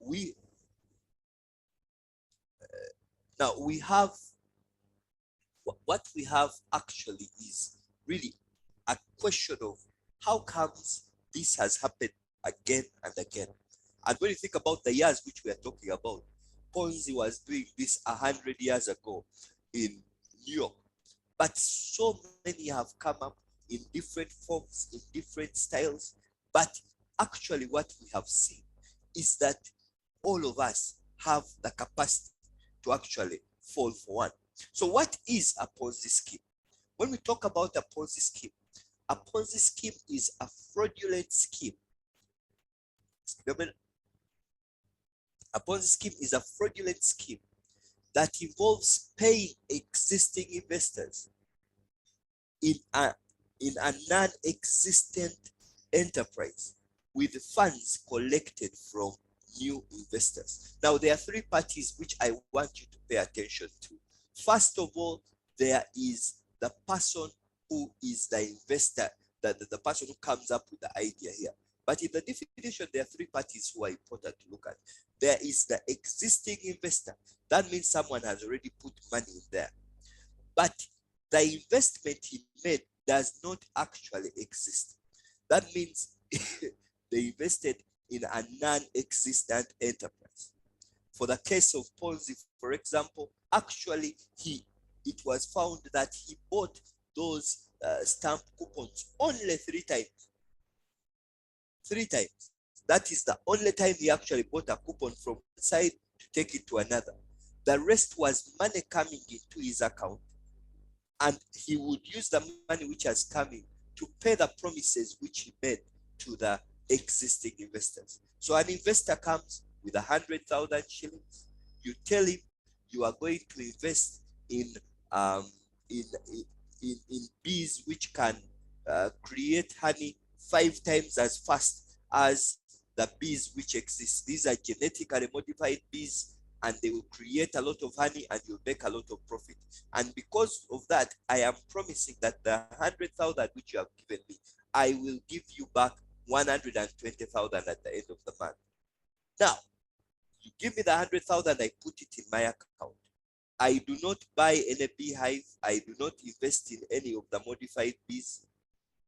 we now we have what we have actually is really a question of how comes this has happened again and again. And when you think about the years which we are talking about, Ponzi was doing this 100 years ago in New York, but so many have come up in different forms, in different styles. But actually, what we have seen is that all of us have the capacity to actually fall for one. So, what is a Ponzi scheme? When we talk about a Ponzi scheme is a fraudulent scheme. A Ponzi scheme is a fraudulent scheme that involves paying existing investors in a non-existent enterprise with funds collected from new investors. Now, there are three parties which I want you to pay attention to. First of all, there is the person who is the investor, the person who comes up with the idea here. But in the definition, there are three parties who are important to look at. There is the existing investor. That means someone has already put money in there. But the investment he made does not actually exist. That means they invested in a non-existent enterprise. For the case of Ponzi, for example, actually it was found that he bought those stamp coupons only 3 times. 3 times. That is the only time he actually bought a coupon from one side to take it to another. The rest was money coming into his account, and he would use the money which has come in to pay the promises which he made to the existing investors. So an investor comes with 100,000 shillings. You tell him you are going to invest in bees which can create honey 5 times as fast as the bees which exist. These are genetically modified bees, and they will create a lot of honey and you'll make a lot of profit. And because of that, I am promising that the 100,000 which you have given me, I will give you back 120,000 at the end of the month. Now, you give me the 100,000, I put it in my account. I do not buy any beehive. I do not invest in any of the modified bees,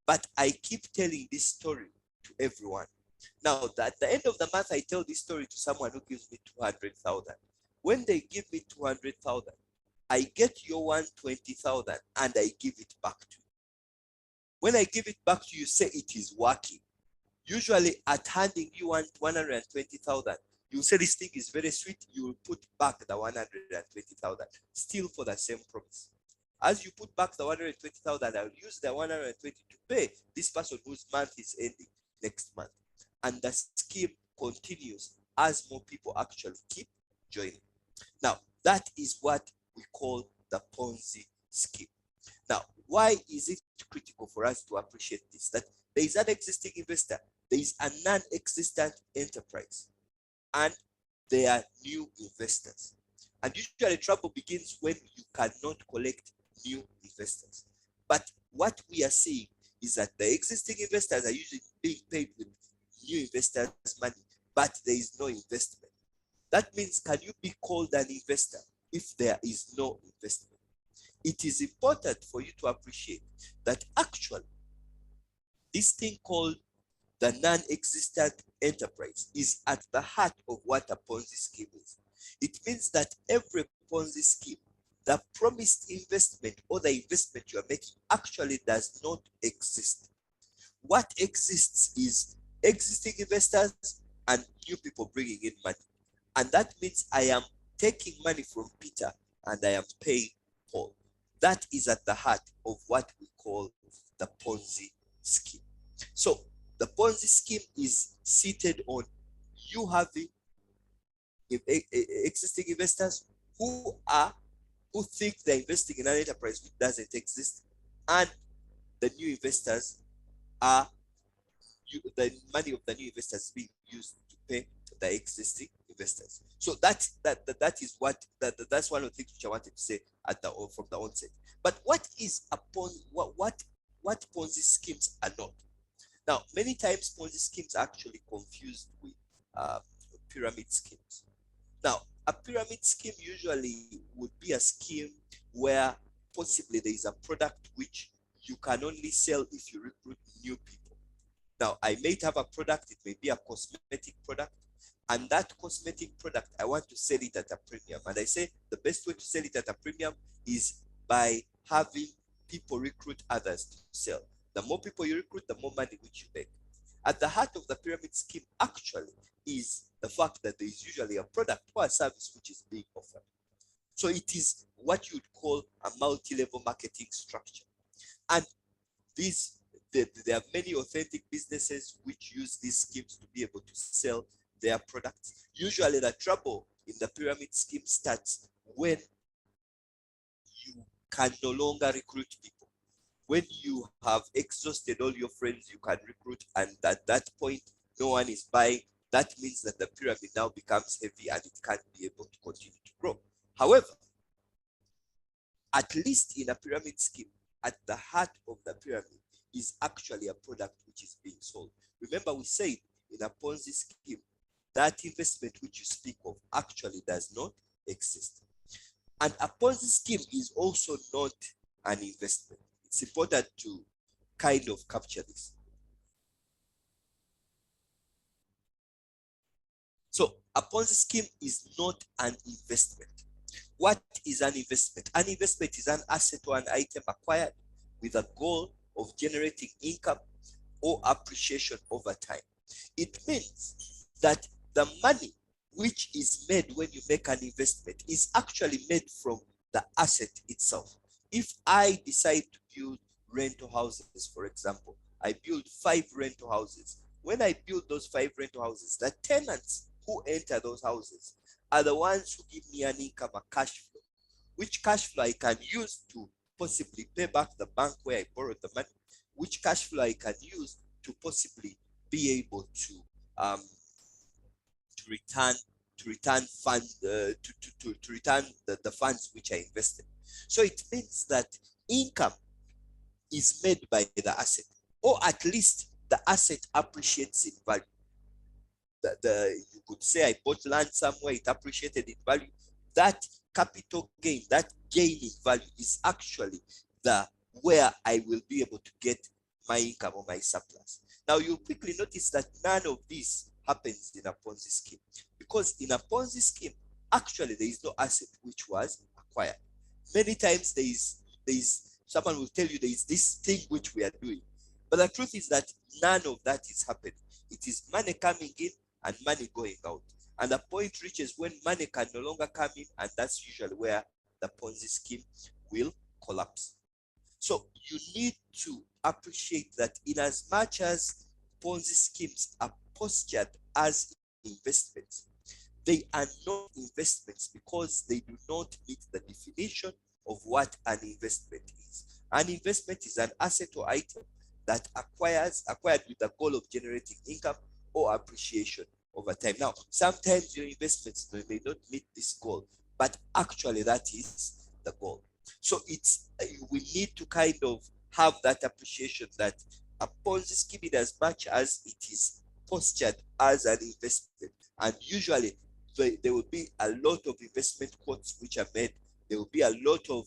but I keep telling this story to everyone. Now, at the end of the month, I tell this story to someone who gives me 200,000. When they give me 200,000, I get your 120,000 and I give it back to you. When I give it back to you, say it is working. Usually, at handing you 120,000, you say this thing is very sweet. You will put back the 120,000, still for the same promise. As you put back the 120,000, I'll use the 120 to pay this person whose month is ending next month. And the scheme continues as more people actually keep joining. Now, that is what we call the Ponzi scheme. Now, why is it critical for us to appreciate this? That there is an existing investor, there is a non-existent enterprise, and there are new investors. And usually trouble begins when you cannot collect new investors. But what we are seeing is that the existing investors are usually being paid with new investors' money, but there is no investment. That means, can you be called an investor if there is no investment? It is important for you to appreciate that actually this thing called the non-existent enterprise is at the heart of what a Ponzi scheme is. It means that every Ponzi scheme, the promised investment or the investment you are making actually does not exist. What exists is existing investors and new people bringing in money. And that means I am taking money from Peter and I am paying Paul. That is at the heart of what we call the Ponzi scheme. So the Ponzi scheme is seated on you having existing investors who think they're investing in an enterprise which doesn't exist, and the new investors are the money of the new investors being used to pay the existing investors. So that is what that's one of the things which I wanted to say from the onset. But what is a Ponzi? What Ponzi schemes are not? Now, many times Ponzi schemes are actually confused with pyramid schemes. Now, a pyramid scheme usually would be a scheme where possibly there is a product which you can only sell if you recruit new people. Now, I may have a product, it may be a cosmetic product, and that cosmetic product, I want to sell it at a premium. And I say the best way to sell it at a premium is by having people recruit others to sell. The more people you recruit, the more money which you make. At the heart of the pyramid scheme actually is the fact that there is usually a product or a service which is being offered. So it is what you'd call a multi-level marketing structure. And there are many authentic businesses which use these schemes to be able to sell their products. Usually the trouble in the pyramid scheme starts when you can no longer recruit people. When you have exhausted all your friends you can recruit, and at that point no one is buying, that means that the pyramid now becomes heavy and it can't be able to continue to grow. However, at least in a pyramid scheme, at the heart of the pyramid is actually a product which is being sold. Remember, we said in a Ponzi scheme, that investment which you speak of actually does not exist. And a Ponzi scheme is also not an investment. It's important to kind of capture this. So a Ponzi scheme is not an investment. What is an investment? An investment is an asset or an item acquired with a goal of generating income or appreciation over time. It means that the money which is made when you make an investment is actually made from the asset itself. If I decide to build rental houses, for example, I build 5 rental houses. When I build those 5 rental houses, the tenants who enter those houses are the ones who give me an income, a cash flow, which cash flow I can use to possibly pay back the bank where I borrowed the money, which cash flow I can use to possibly be able to return funds to return the funds which I invested. So it means that income is made by the asset, or at least the asset appreciates in value. You could say I bought land somewhere, it appreciated in value. That capital gain, that gain in value is actually the where I will be able to get my income or my surplus. Now you quickly notice that none of this happens in a Ponzi scheme, because in a Ponzi scheme, actually there is no asset which was acquired. Many times there is someone will tell you there is this thing which we are doing, but the truth is that none of that is happening. It is money coming in and money going out. And the point reaches when money can no longer come in, and that's usually where the Ponzi scheme will collapse. So you need to appreciate that in as much as Ponzi schemes are postured as investments, they are not investments because they do not meet the definition of what an investment is. An investment is an asset or item that acquired with the goal of generating income or appreciation over time. Now, sometimes your investments may not meet this goal, but actually that is the goal. So we need to kind of have that appreciation that a Ponzi scheme, in as much as it is postured as an investment, and usually there will be a lot of investment quotes which are made. There will be a lot of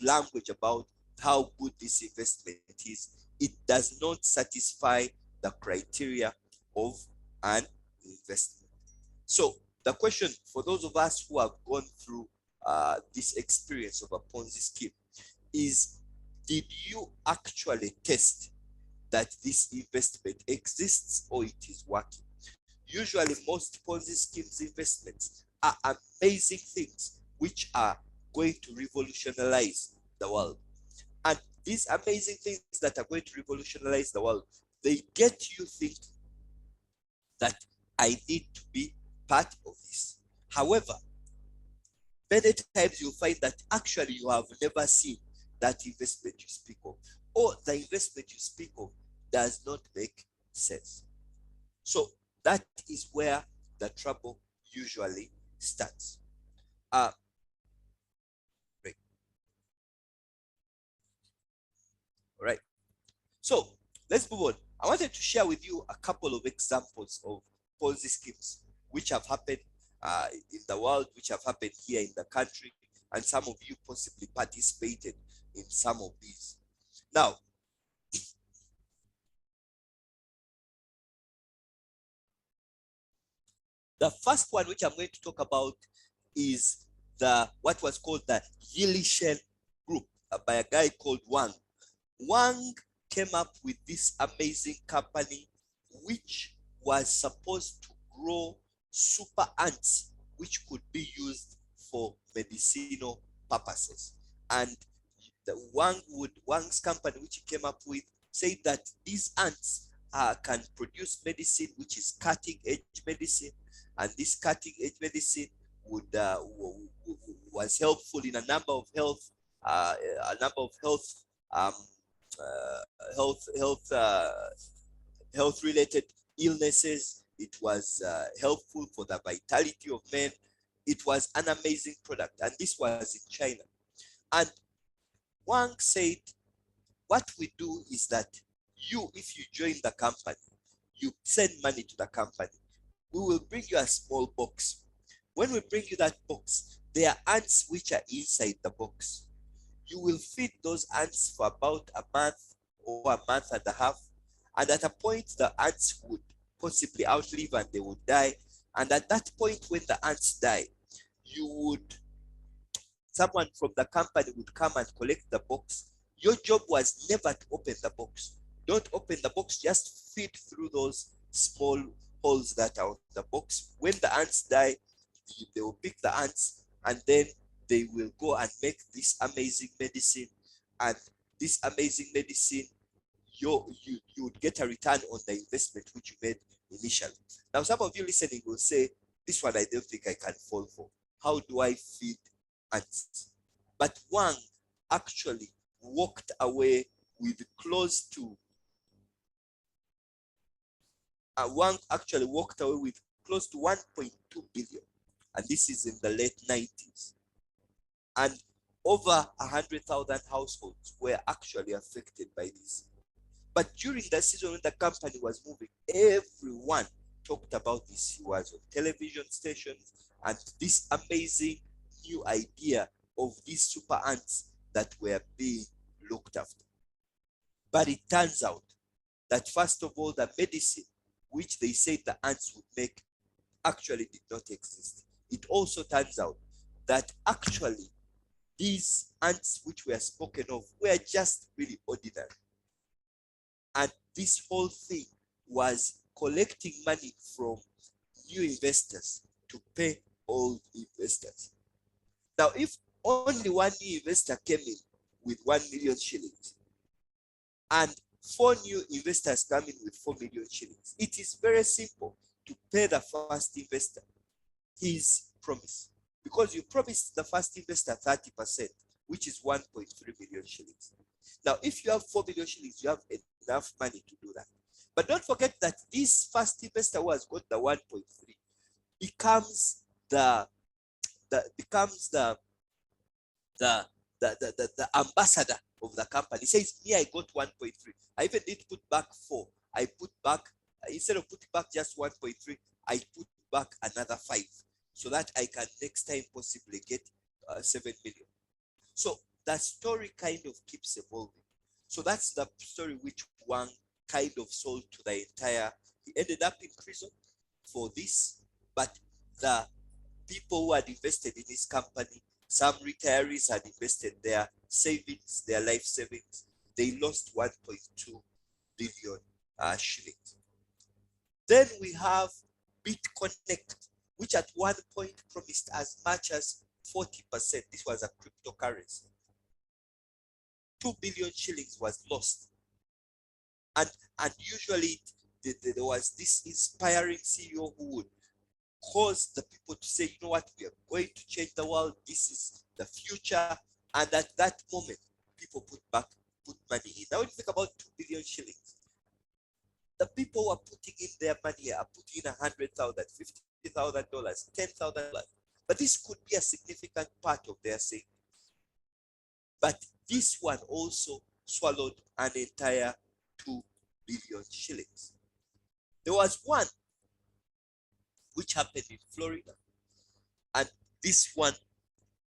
language about how good this investment is. It does not satisfy the criteria of an investment. So the question for those of us who have gone through this experience of a Ponzi scheme is, did you actually test that this investment exists or it is working? Usually most Ponzi schemes investments are amazing things which are going to revolutionize the world. And these amazing things that are going to revolutionize the world, they get you thinking that I need to be part of this. However, many times you'll find that actually you have never seen that investment you speak of, or the investment you speak of does not make sense. So that is where the trouble usually starts. Right. All right. So let's move on. I wanted to share with you a couple of examples of Ponzi schemes which have happened in the world, which have happened here in the country, and some of you possibly participated in some of these. Now, the first one which I'm going to talk about is what was called the Yilishen Group by a guy called Wang. Wang came up with this amazing company which was supposed to grow super ants which could be used for medicinal purposes. And Wang's company, which he came up with, said that these ants can produce medicine which is cutting edge medicine, and this cutting edge medicine would was helpful in a number of health um, health related illnesses. It was helpful for the vitality of men. It was an amazing product, and this was in China. And Wang said, what we do is that if you join the company, you send money to the company, we will bring you a small box. When we bring you that box, there are ants which are inside the box. You will feed those ants for about a month or a month and a half. And at a point, the ants would possibly outlive and they would die. And at that point, when the ants die, someone from the company would come and collect the box. Your job was never to open the box. Don't open the box, just feed through those small holes that are on the box. When the ants die, they will pick the ants and then they will go and make this amazing medicine. And this amazing medicine, you would get a return on the investment which you made initially. Now, some of you listening will say, this one I don't think I can fall for. How do I feed ants? But Wang actually walked away with close to Wang actually walked away with close to 1.2 billion, and this is in the late 90s. And over 100,000 households were actually affected by this. But during the season when the company was moving, everyone talked about this. He was on television stations, and this amazing new idea of these super ants that were being looked after. But it turns out that, first of all, the medicine which they said the ants would make actually did not exist. It also turns out that actually these ants which were spoken of were just really ordinary. And this whole thing was collecting money from new investors to pay old investors. Now, if only one new investor came in with 1 million shillings and 4 new investors come in with 4 million shillings, it is very simple to pay the first investor his promise, because you promised the first investor 30%, which is 1.3 million shillings. Now, if you have 4 million shillings, you have enough money to do that. But don't forget that this first investor who has got the 1.3 becomes the ambassador of the company. He says, me, I got 1.3. I even did put back 4. I put back, instead of putting back just 1.3, I put back another 5, so that I can next time possibly get 7 million. So that story kind of keeps evolving. So that's the story which Wang kind of sold to the entire. He ended up in prison for this, but the people who had invested in his company, some retirees had invested their savings, their life savings. They lost 1.2 billion shillings. Then we have BitConnect, which at one point promised as much as 40%. This was a cryptocurrency. 2 billion shillings was lost. And usually there was this inspiring CEO who would cause the people to say, you know what, we are going to change the world. This is the future. And at that moment, people put money in. Now, when you think about 2 billion shillings, the people who are putting in their money are putting in $100,000, $50,000, $10,000. But this could be a significant part of their savings. But this one also swallowed an entire 2 billion shillings. There was one which happened in Florida. And this one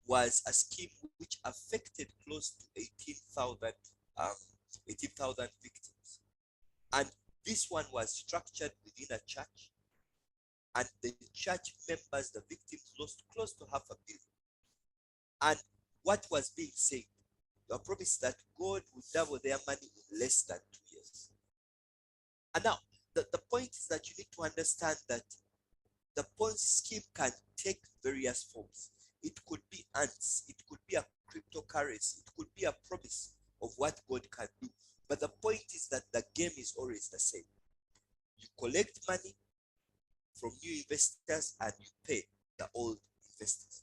was a scheme which affected close to 18,000 victims. And this one was structured within a church, and the church members, the victims, lost close to $500 million. And what was being said, they were promised that God would double their money in less than 2 years. And now, the point is that you need to understand that the Ponzi scheme can take various forms. It could be ants, it could be a cryptocurrency, it could be a promise of what God can do. But the point is that the game is always the same. You collect money from new investors and you pay the old investors.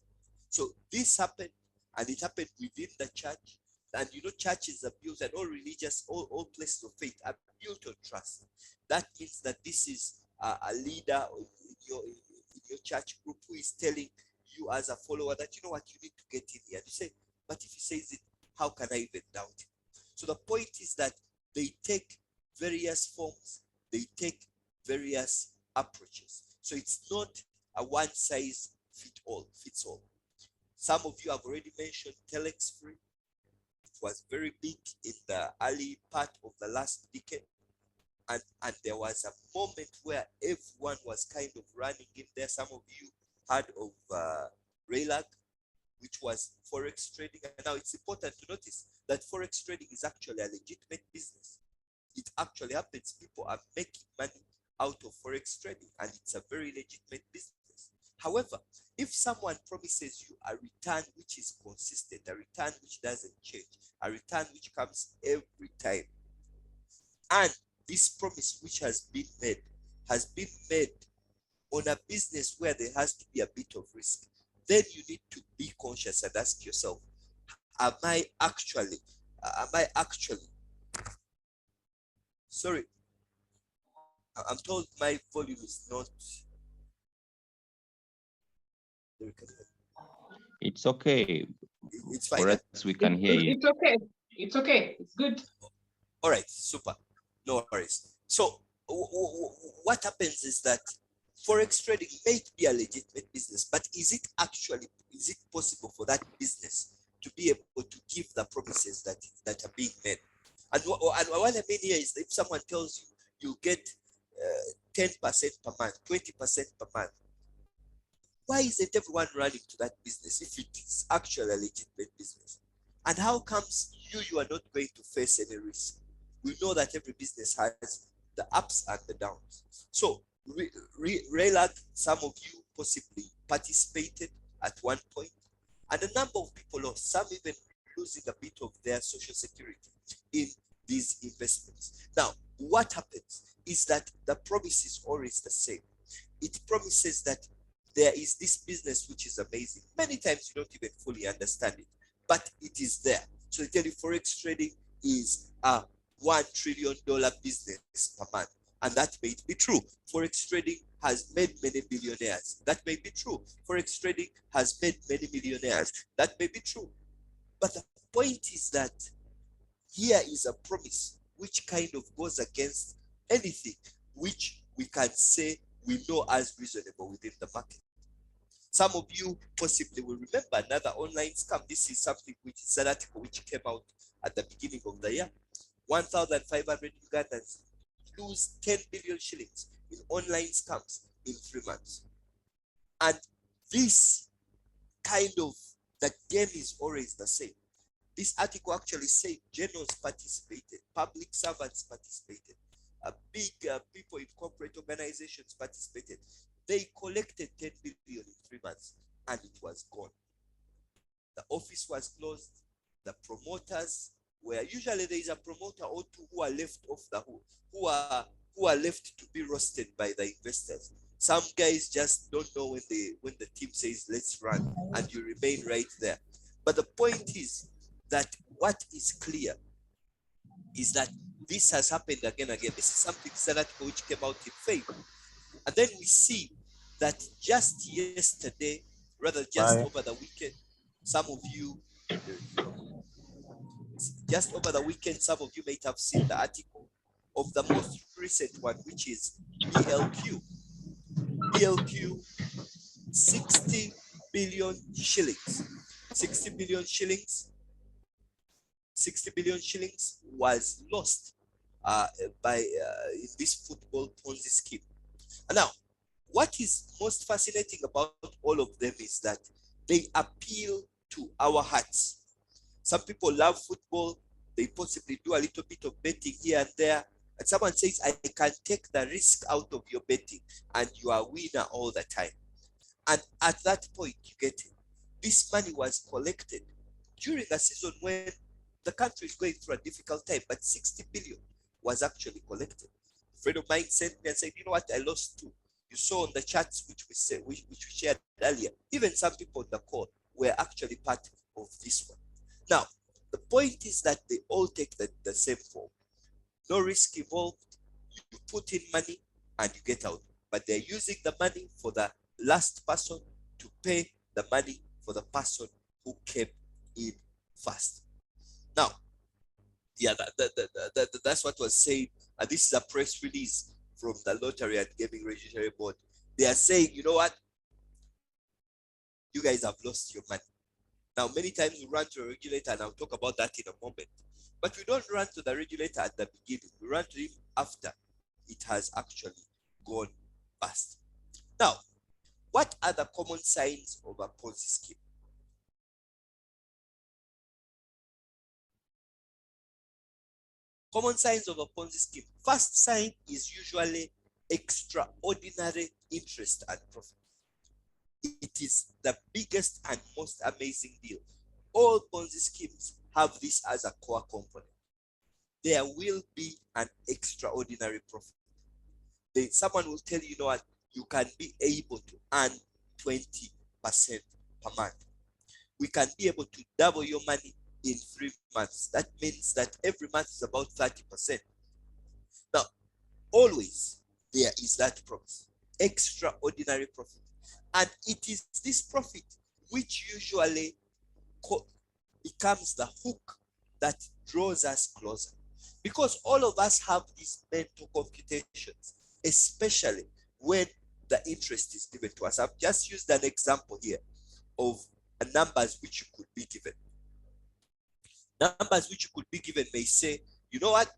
So this happened, and it happened within the church. And you know, churches are built, and all places of faith are built on trust. That means that this is a leader in your church group who is telling you as a follower that, you know what, you need to get in here. And you say, but if he says it, how can I even doubt it? So the point is that they take various forms, they take various approaches. So it's not a one size fits all. Some of you have already mentioned Telex Free. It was very big in the early part of the last decade. And there was a moment where everyone was kind of running in there. Some of you heard of Raylag, which was forex trading. And now it's important to notice that forex trading is actually a legitimate business. It actually happens. People are making money out of forex trading, and it's a very legitimate business. However, if someone promises you a return which is consistent, a return which doesn't change, a return which comes every time, and this promise which has been made on a business where there has to be a bit of risk, then you need to be conscious and ask yourself, am I actually, sorry, I'm told my volume is not, it's okay. It's fine. For us, we can hear you. It's okay. It's okay. It's good. All right, super. No worries. So what happens is that forex trading may be a legitimate business, but is it possible for that business to be able to give the promises that are being made? And what I mean here is that if someone tells you get 10% per month, 20% per month, why isn't everyone running to that business if it is actually a legitimate business? And how comes you are not going to face any risk? We know that every business has the ups and the downs. So Raylag, some of you possibly participated at one point, and a number of people lost, some even losing a bit of their social security in these investments. Now, what happens is that the promise is always the same. It promises that there is this business which is amazing. Many times you don't even fully understand it, but it is there. So they tell you forex trading is a $1 trillion business per month. And that may be true. Forex trading has made many billionaires. That may be true. Forex trading has made many millionaires. That may be true. But the point is that here is a promise which kind of goes against anything which we can say we know as reasonable within the market. Some of you possibly will remember another online scam. This is something which is an article which came out at the beginning of the year. 1,500 Ugandans lose 10 billion shillings in online scams in 3 months. And this kind of, the game is always the same. This article actually said generals participated, public servants participated, big people in corporate organizations participated. They collected 10 billion in 3 months and it was gone. The office was closed. The promoters where usually there is a promoter or two who are left off the who are left to be roasted by the investors. Some guys just don't know when the team says let's run, and you remain right there. But the point is that what is clear is that this has happened again and again. This is something, this is an article which came out in February. And then we see that just yesterday, rather just over the weekend, some of you, just over the weekend, some of you might have seen the article of the most recent one, which is BLQ. BLQ 60 billion shillings. 60 billion shillings. 60 billion shillings was lost by this football Ponzi scheme. And now, what is most fascinating about all of them is that they appeal to our hearts. Some people love football. They possibly do a little bit of betting here and there. And someone says, I can take the risk out of your betting and you are a winner all the time. And at that point, you get it. This money was collected during a season when the country is going through a difficult time, but 60 billion was actually collected. A friend of mine sent me and said, you know what, I lost two. You saw on the chats which we shared earlier, even some people on the call were actually part of this one. Now, the point is that they all take the same form. No risk involved. You put in money and you get out. But they're using the money for the last person to pay the money for the person who came in first. Now, yeah, that's what was said. And this is a press release from the Lottery and Gaming Regulatory Board. They are saying, you know what? You guys have lost your money. Now, many times we run to a regulator, and I'll talk about that in a moment. But we don't run to the regulator at the beginning. We run to him after it has actually gone past. Now, what are the common signs of a Ponzi scheme? Common signs of a Ponzi scheme. First sign is usually extraordinary interest and profit. It is the biggest and most amazing deal. All Ponzi schemes have this as a core component. There will be an extraordinary profit. Someone will tell you, you know what, you can be able to earn 20% per month. We can be able to double your money in 3 months. That means that every month is about 30%. Now, always there is that promise, extraordinary profit. And it is this profit which usually becomes the hook that draws us closer. Because all of us have these mental computations, especially when the interest is given to us. I've just used an example here of numbers which you could be given. Numbers which you could be given may say, you know what,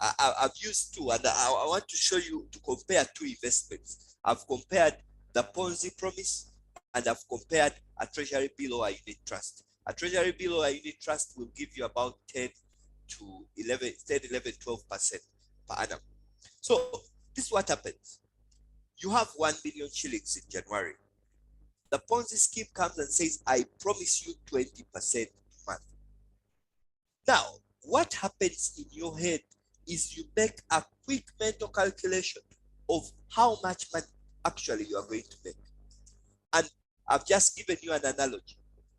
I've used two, and I want to show you to compare two investments. I've compared the Ponzi promise, and I've compared a treasury bill or a unit trust. A treasury bill or a unit trust will give you about 10 to 11, 12% per annum. So this is what happens. You have 1 million shillings in January. The Ponzi scheme comes and says, I promise you 20% per month. Now, what happens in your head is you make a quick mental calculation of how much money actually you are going to make. And I've just given you an analogy.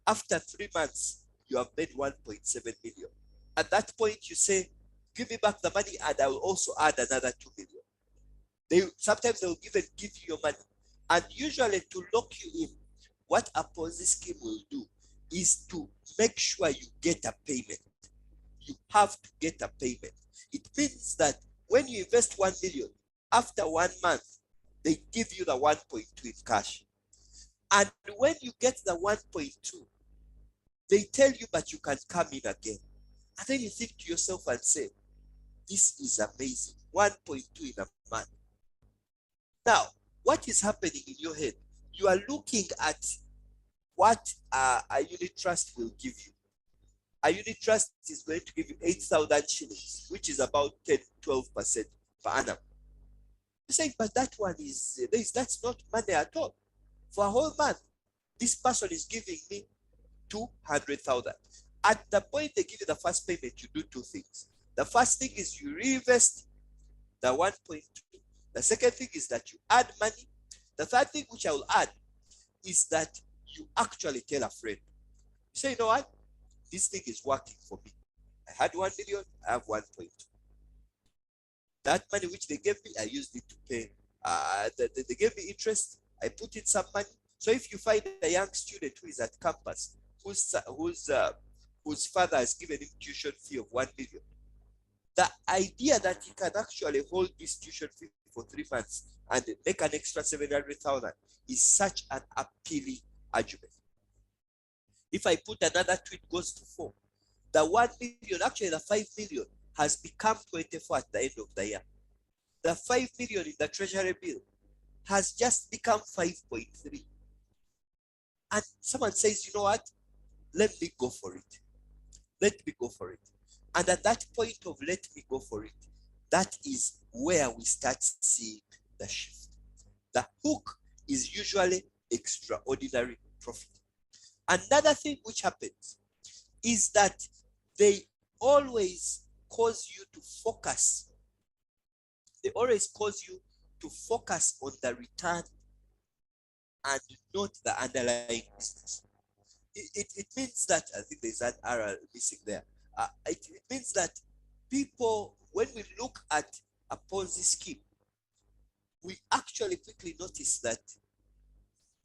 After 3 months, you have made 1.7 million. At that point, you say, give me back the money and I will also add another 2 million. Sometimes they will even give you your money. And usually to lock you in, what a Ponzi scheme will do is to make sure you get a payment. You have to get a payment. It means that when you invest 1 million, after 1 month, they give you the 1.2 in cash. And when you get the 1.2, they tell you, but you can come in again. And then you think to yourself and say, this is amazing, 1.2 in a month. Now, what is happening in your head? You are looking at what a unit trust will give you. A unit trust is going to give you 8,000 shillings, which is about 10-12% per annum. You're saying, but that one that's not money at all. For a whole month, this person is giving me 200,000. At the point they give you the first payment, you do two things. The first thing is you reinvest the 1.2. The second thing is that you add money. The third thing which I will add is that you actually tell a friend. You say, you know what? This thing is working for me. I had 1 million, I have 1.2. That money which they gave me, I used it to pay. They gave me interest. I put in some money. So if you find a young student who is at campus, whose father has given him tuition fee of 1 million, the idea that he can actually hold this tuition fee for 3 months and make an extra 700,000 is such an appealing argument. If I put another tweet goes to 4, the 1 million, actually the 5 million has become 24 at the end of the year. The 5 million in the treasury bill has just become 5.3. And someone says, you know what? Let me go for it. Let me go for it. And at that point of let me go for it, that is where we start seeing the shift. The hook is usually extraordinary profit. Another thing which happens is that they always cause you to focus. They always cause you to focus on the return and not the underlying business. It means that, I think there's an error missing there. It means that people, when we look at a Ponzi scheme, we actually quickly notice that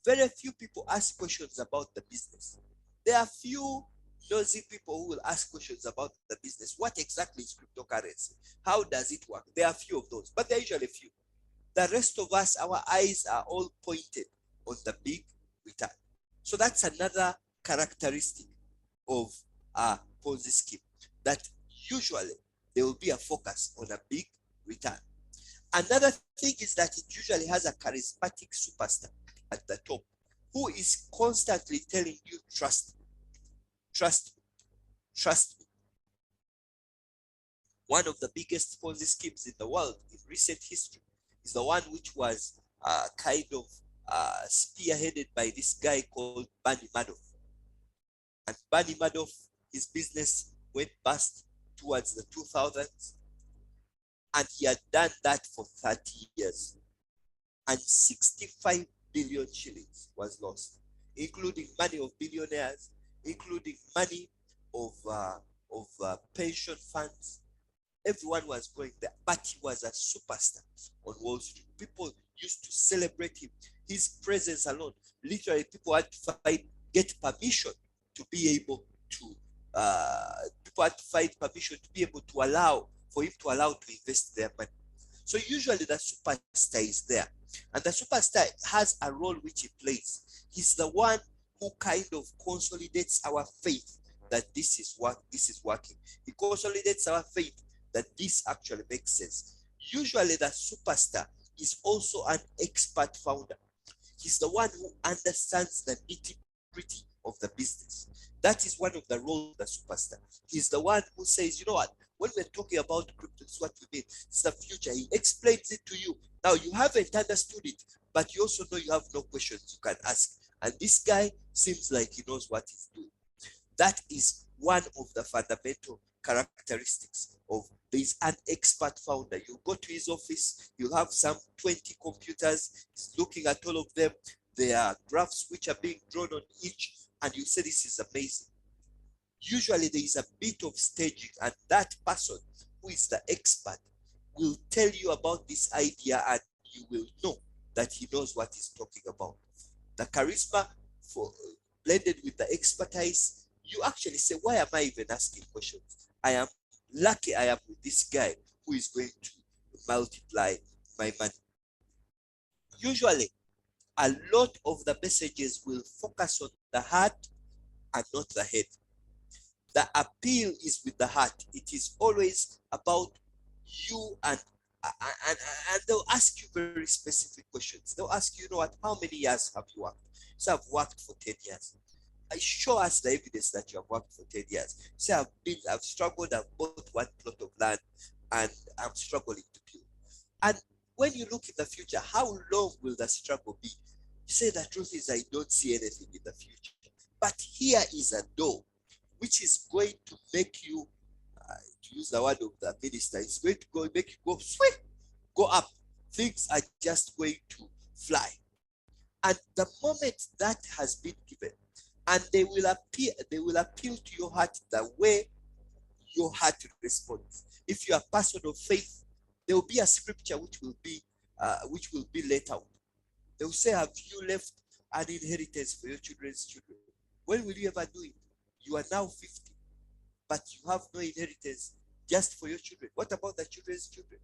very few people ask questions about the business. There are few nosy people who will ask questions about the business. What exactly is cryptocurrency? How does it work? There are few of those, but they're usually few. The rest of us, our eyes are all pointed on the big return. So that's another characteristic of a Ponzi scheme, that usually there will be a focus on a big return. Another thing is that it usually has a charismatic superstar at the top who is constantly telling you, trust me, trust me, trust me. One of the biggest Ponzi schemes in the world in recent history is the one which was kind of spearheaded by this guy called Bernie Madoff. And Bernie Madoff, his business went bust towards the 2000s, and he had done that for 30 years. And 65 billion shillings was lost, including money of billionaires, including money of pension funds. Everyone was going there, but he was a superstar on Wall Street. People used to celebrate him. His presence alone, literally, people had to get permission to be able to. People had to find permission to be able to allow for him to allow to invest their money. So usually the superstar is there, and the superstar has a role which he plays. He's the one who kind of consolidates our faith that this is working. He consolidates our faith that this actually makes sense. Usually the superstar is also an expert founder. He's the one who understands the nitty-gritty of the business. That is one of the roles of the superstar. He's the one who says, you know what, when we're talking about crypto, this is what we mean. It's the future. He explains it to you. Now, you haven't understood it, but you also know you have no questions you can ask. And this guy seems like he knows what he's doing. That is one of the fundamental characteristics of there's an expert founder. You go to his office, you'll have some 20 computers, he's looking at all of them. There are graphs which are being drawn on each, and you say this is amazing. Usually there is a bit of staging, and that person who is the expert will tell you about this idea, and you will know that he knows what he's talking about. The charisma blended with the expertise, you actually say, why am I even asking questions? I am lucky I am with this guy who is going to multiply my money. Usually, a lot of the messages will focus on the heart and not the head. The appeal is with the heart. It is always about you, and they'll ask you very specific questions. They'll ask you, you know what, how many years have you worked? So I've worked for 10 years. Show us the evidence that you have worked for 10 years. Say I've struggled, I've bought one plot of land and I'm struggling to build. And when you look in the future, how long will the struggle be? You say the truth is I don't see anything in the future. But here is a door which is going to make you, to use the word of the minister, it's going to make you go sweet, go up. Things are just going to fly. And the moment that has been given, and they will appeal to your heart the way your heart responds. If you are a person of faith, there will be a scripture which will be let out. They will say, have you left an inheritance for your children's children? When will you ever do it? You are now 50, but you have no inheritance just for your children. What about the children's children?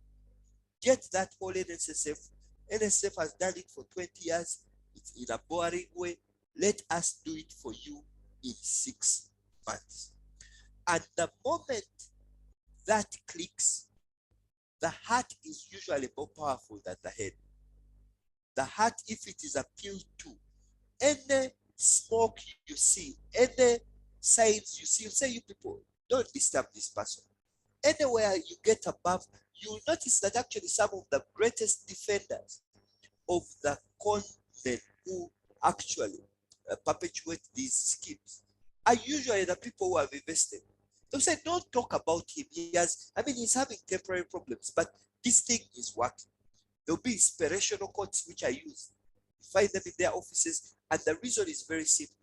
Get that whole NSSF NSF has done it for 20 years. It's in a boring way. Let us do it for you in 6 months. And the moment that clicks, the heart is usually more powerful than the head. The heart, if it is appealed to, any smoke you see, any signs you see, you say, you people, don't disturb this person. Anywhere you get above, you'll notice that actually some of the greatest defenders of the conmen who actually perpetuate these schemes are usually the people who have invested. They'll say, don't talk about him. He's having temporary problems, but this thing is working. There'll be inspirational quotes which are used. You find them in their offices, and the reason is very simple.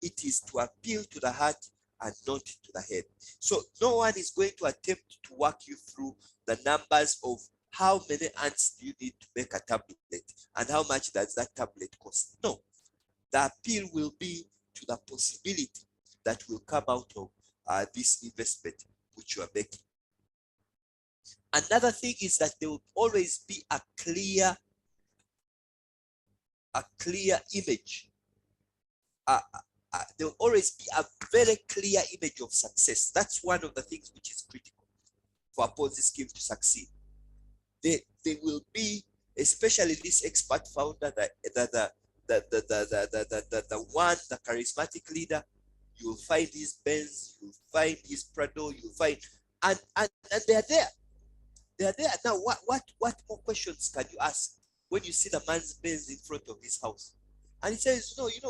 It is to appeal to the heart and not to the head. So no one is going to attempt to walk you through the numbers of how many ants do you need to make a tablet and how much does that tablet cost. No, the appeal will be to the possibility that will come out of this investment which you are making. Another thing is that there will always be a clear image. There will always be a very clear image of success. That's one of the things which is critical for a Ponzi scheme to succeed. They will be, especially this expert founder, the charismatic leader. You will find his Benz, you'll find his Prado, you'll find, and they're there. They're there. Now, what more questions can you ask when you see the man's Benz in front of his house? And he says, no, you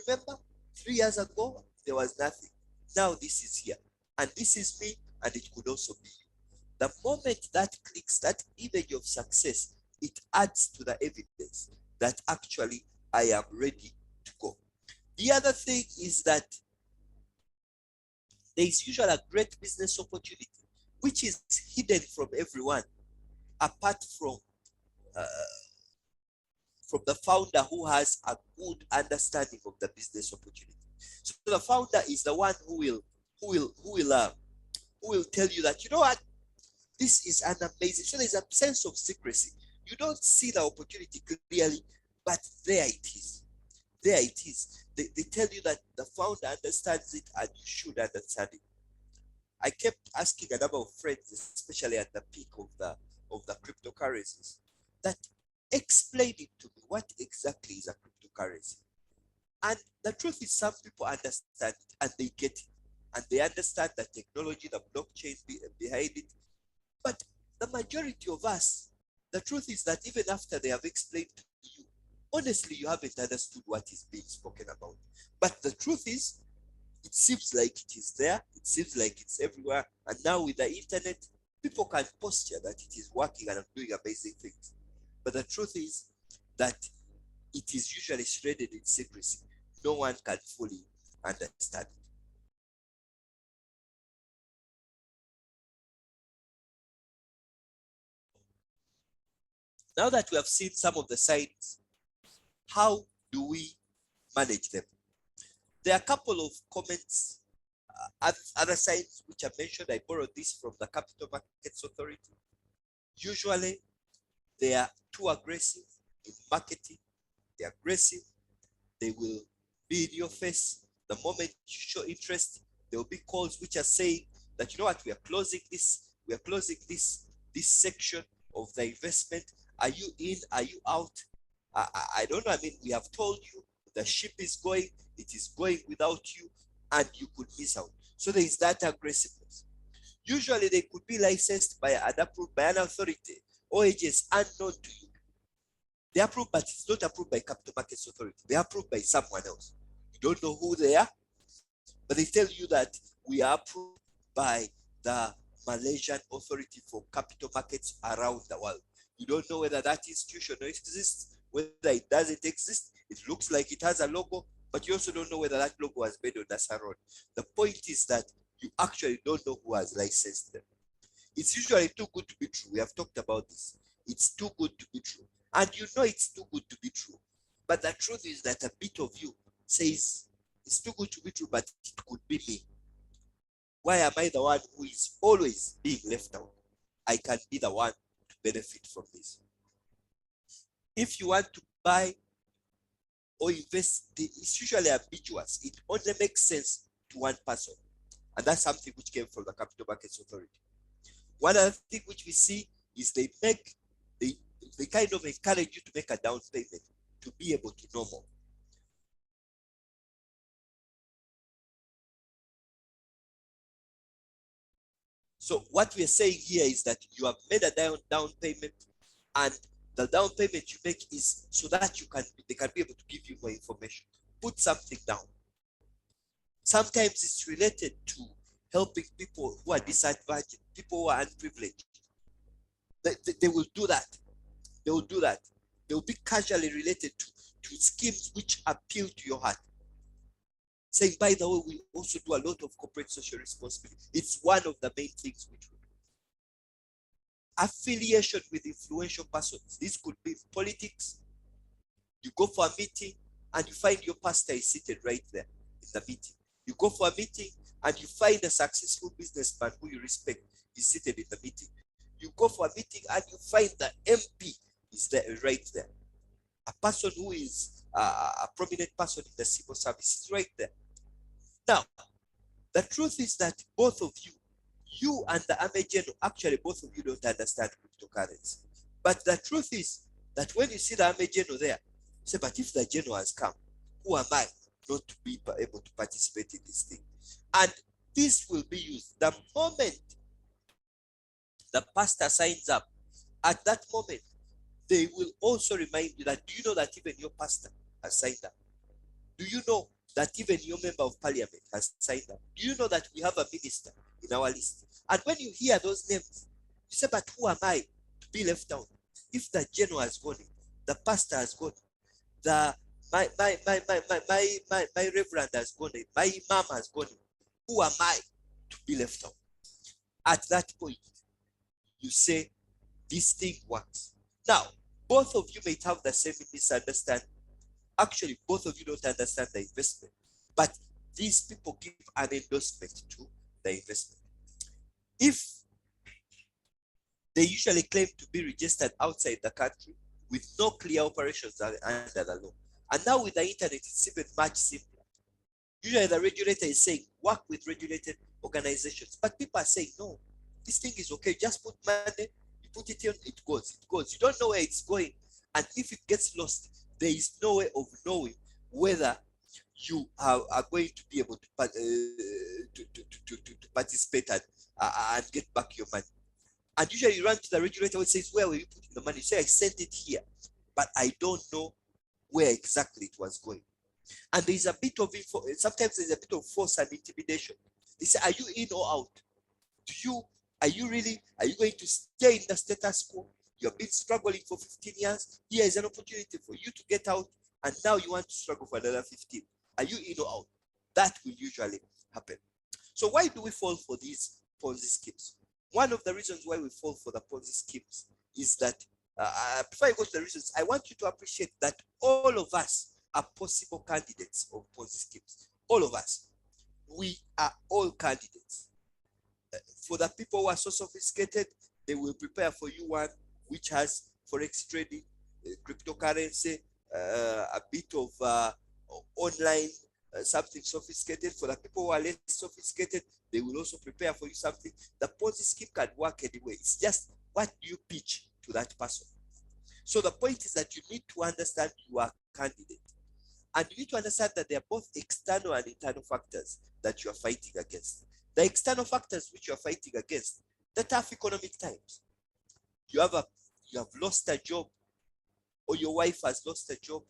remember 3 years ago, there was nothing. Now this is here. And this is me, and it could also be you. The moment that clicks, that image of success, it adds to the evidence that actually I am ready to go. The other thing is that there is usually a great business opportunity which is hidden from everyone, apart from the founder who has a good understanding of the business opportunity. So the founder is the one who will tell you that, you know what, this is an amazing. So there's a sense of secrecy. You don't see the opportunity clearly, but there it is. There it is. They tell you that the founder understands it and you should understand it. I kept asking a number of friends, especially at the peak of the cryptocurrencies, that explain it to me. What exactly is a cryptocurrency? And the truth is, some people understand it and they get it. And they understand the technology, the blockchain behind it. But the majority of us, the truth is that even after they have explained to you, honestly, you haven't understood what is being spoken about. But the truth is, it seems like it is there. It seems like it's everywhere. And now with the internet, people can posture that it is working and doing amazing things. But the truth is that it is usually shredded in secrecy. No one can fully understand it. Now that we have seen some of the signs, how do we manage them? There are a couple of comments, other signs which I mentioned. I borrowed this from the Capital Markets Authority. Usually, they are too aggressive in marketing. They're aggressive. They will be in your face. The moment you show interest, there will be calls which are saying that, you know what, we are closing this section of the investment. Are you in? Are you out? I don't know. We have told you the ship is going, it is going without you, and you could miss out. So there is that aggressiveness. Usually they could be licensed by and approved by an authority or agents unknown to you. They're approved, but it's not approved by Capital Markets Authority. They're approved by someone else. You don't know who they are, but they tell you that we are approved by the Malaysian Authority for Capital Markets around the world. You don't know whether that institution exists, whether it doesn't exist. It looks like it has a logo, but you also don't know whether that logo was made on Nassau Road. The point is that you actually don't know who has licensed them. It's usually too good to be true. We have talked about this. It's too good to be true. And you know it's too good to be true. But the truth is that a bit of you says, it's too good to be true, but it could be me. Why am I the one who is always being left out? I can be the one to benefit from this. If you want to buy or invest, it's usually ambiguous. It only makes sense to one person. And that's something which came from the Capital Markets Authority. One other thing which we see is they kind of encourage you to make a down payment to be able to know more. So what we are saying here is that you have made a down payment, and the down payment you make is so that they can be able to give you more information. Put something down. Sometimes it's related to helping people who are disadvantaged, people who are unprivileged. They will do that. They will do that. They will be casually related to schemes which appeal to your heart. Saying, by the way, we also do a lot of corporate social responsibility. It's one of the main things which we do. Affiliation with influential persons. This could be politics. You go for a meeting and you find your pastor is seated right there in the meeting. You go for a meeting and you find a successful businessman who you respect is seated in the meeting. You go for a meeting and you find the MP is there right there. A person who is a prominent person in the civil service is right there. Now, the truth is that both of you and the Army General, actually both of you don't understand cryptocurrency. But the truth is that when you see the Army General there, you say, but if the General has come, who am I not to be able to participate in this thing? And this will be used. The moment the pastor signs up, at that moment, they will also remind you that, do you know that even your pastor has signed up? Do you know that even your member of parliament has signed up? Do you know that we have a minister in our list? And when you hear those names, you say, but who am I to be left out? If the general has gone, the pastor has gone, my reverend has gone, my imam has gone, who am I to be left out? At that point, you say, this thing works. Now, both of you may have the same misunderstanding. Actually, both of you don't understand the investment, but these people give an endorsement to the investment. If they usually claim to be registered outside the country with no clear operations under the law, and now with the internet, it's even much simpler. Usually the regulator is saying, work with regulated organizations, but people are saying, no, this thing is okay, just put money, you put it in, it goes. You don't know where it's going, and if it gets lost, there is no way of knowing whether you are going to be able to participate and get back your money. And usually you run to the regulator who says, where were you putting the money? You say, I sent it here, but I don't know where exactly it was going. And there's a bit of sometimes there's a bit of force and intimidation. They say, are you in or out? Are you going to stay in the status quo? You've been struggling for 15 years. Here is an opportunity for you to get out, and now you want to struggle for another 15. Are you in or out? That will usually happen. So why do we fall for these Ponzi schemes? One of the reasons why we fall for the Ponzi schemes is that, before I go to the reasons, I want you to appreciate that all of us are possible candidates of Ponzi schemes. All of us. We are all candidates. For the people who are so sophisticated, they will prepare for you one which has forex trading, cryptocurrency, a bit of online, something sophisticated. For the people who are less sophisticated, they will also prepare for you something. The Ponzi scheme can work anyway. It's just what do you pitch to that person. So the point is that you need to understand you are a candidate. And you need to understand that there are both external and internal factors that you are fighting against. The external factors which you are fighting against, the tough economic times. You have lost a job, or your wife has lost a job.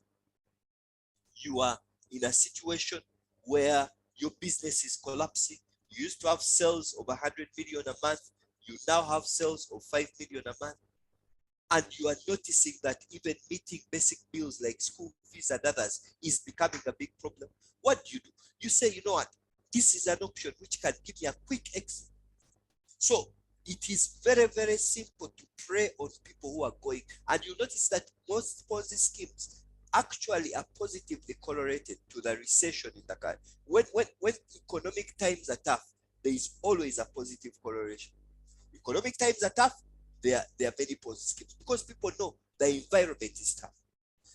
You are in a situation where your business is collapsing. You used to have sales of 100 million a month. You now have sales of 5 million a month. And you are noticing that even meeting basic bills like school fees and others is becoming a big problem. What do? You say, you know what? This is an option which can give me a quick exit. So it is very, very simple to prey on people who are going. And you notice that most Ponzi schemes actually are positively correlated to the recession in the country. When economic times are tough, there is always a positive correlation. Economic times are tough, there are many Ponzi schemes, because people know the environment is tough.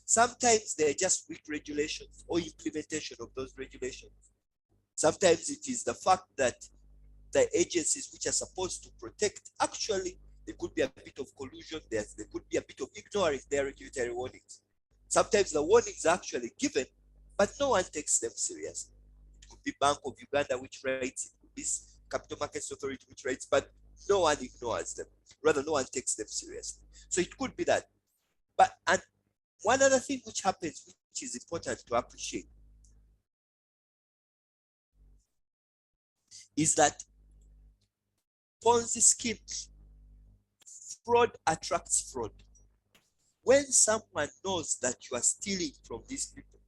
Sometimes they're just weak regulations or implementation of those regulations. Sometimes it is the fact that the agencies which are supposed to protect, actually, there could be a bit of collusion, there could be a bit of ignoring their regulatory warnings. Sometimes the warnings are actually given, but no one takes them seriously. It could be Bank of Uganda which writes, it could be Capital Markets Authority which writes, but no one ignores them. Rather, no one takes them seriously. So it could be that. But and one other thing which happens, which is important to appreciate, is that Ponzi schemes, fraud attracts fraud. When someone knows that you are stealing from these people,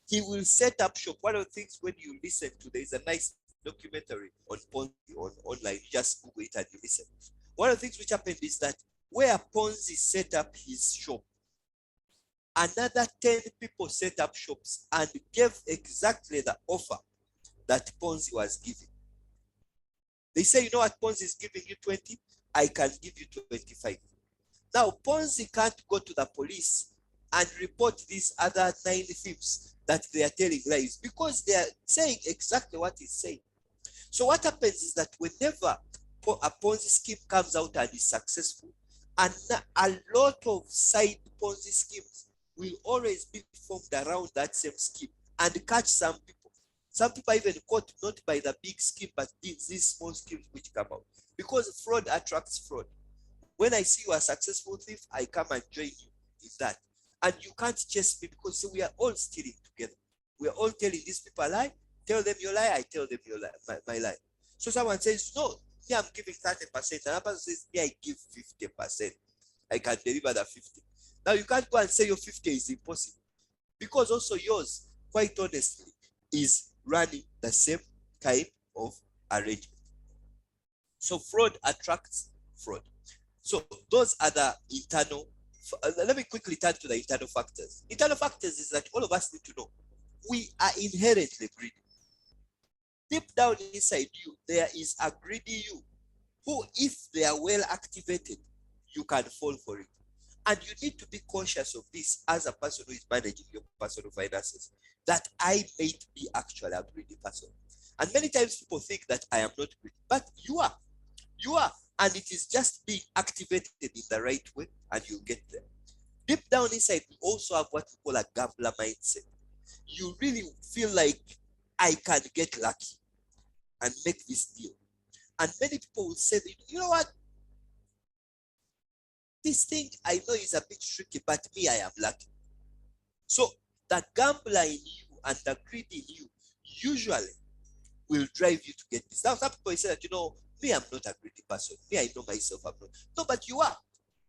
he will set up shop. One of the things when you listen to, there is a nice documentary on Ponzi online, you just Google it and you listen. One of the things which happened is that where Ponzi set up his shop, another 10 people set up shops and gave exactly the offer that Ponzi was giving. They say, you know what, Ponzi is giving you 20, I can give you 25. Now, Ponzi can't go to the police and report these other 9 thieves that they are telling lies because they are saying exactly what he's saying. So what happens is that whenever a Ponzi scheme comes out and is successful, and a lot of side Ponzi schemes will always be formed around that same scheme and catch some people. Some people are even caught not by the big scheme, but these small schemes which come out. Because fraud attracts fraud. When I see you a successful thief, I come and join you in that. And you can't chase me because we are all stealing together. We are all telling these people a lie. Tell them your lie, I tell them your lie, my lie. So someone says, no, me, I'm giving 30%. Another person says, me, I give 50%. I can deliver the 50. Now you can't go and say your 50 is impossible. Because also yours, quite honestly, is running the same kind of arrangement. So fraud attracts fraud. So those are the internal, let me quickly turn to the internal factors. Internal factors is that all of us need to know we are inherently greedy. Deep down inside you, there is a greedy you who, if they are well activated, you can fall for it. And you need to be conscious of this as a person who is managing your personal finances, that I may be actually a greedy person. And many times people think that I am not greedy, but you are. You are. And it is just being activated in the right way, and you'll get there. Deep down inside, we also have what we call a gambler mindset. You really feel like I can get lucky and make this deal. And many people will say, you know what? This thing I know is a bit tricky, but me, I am lucky. So the gambler in you and the greed in you usually will drive you to get this. Now, some people say that, you know, me, I'm not a greedy person. Me, I know myself, I'm not. No, but you are.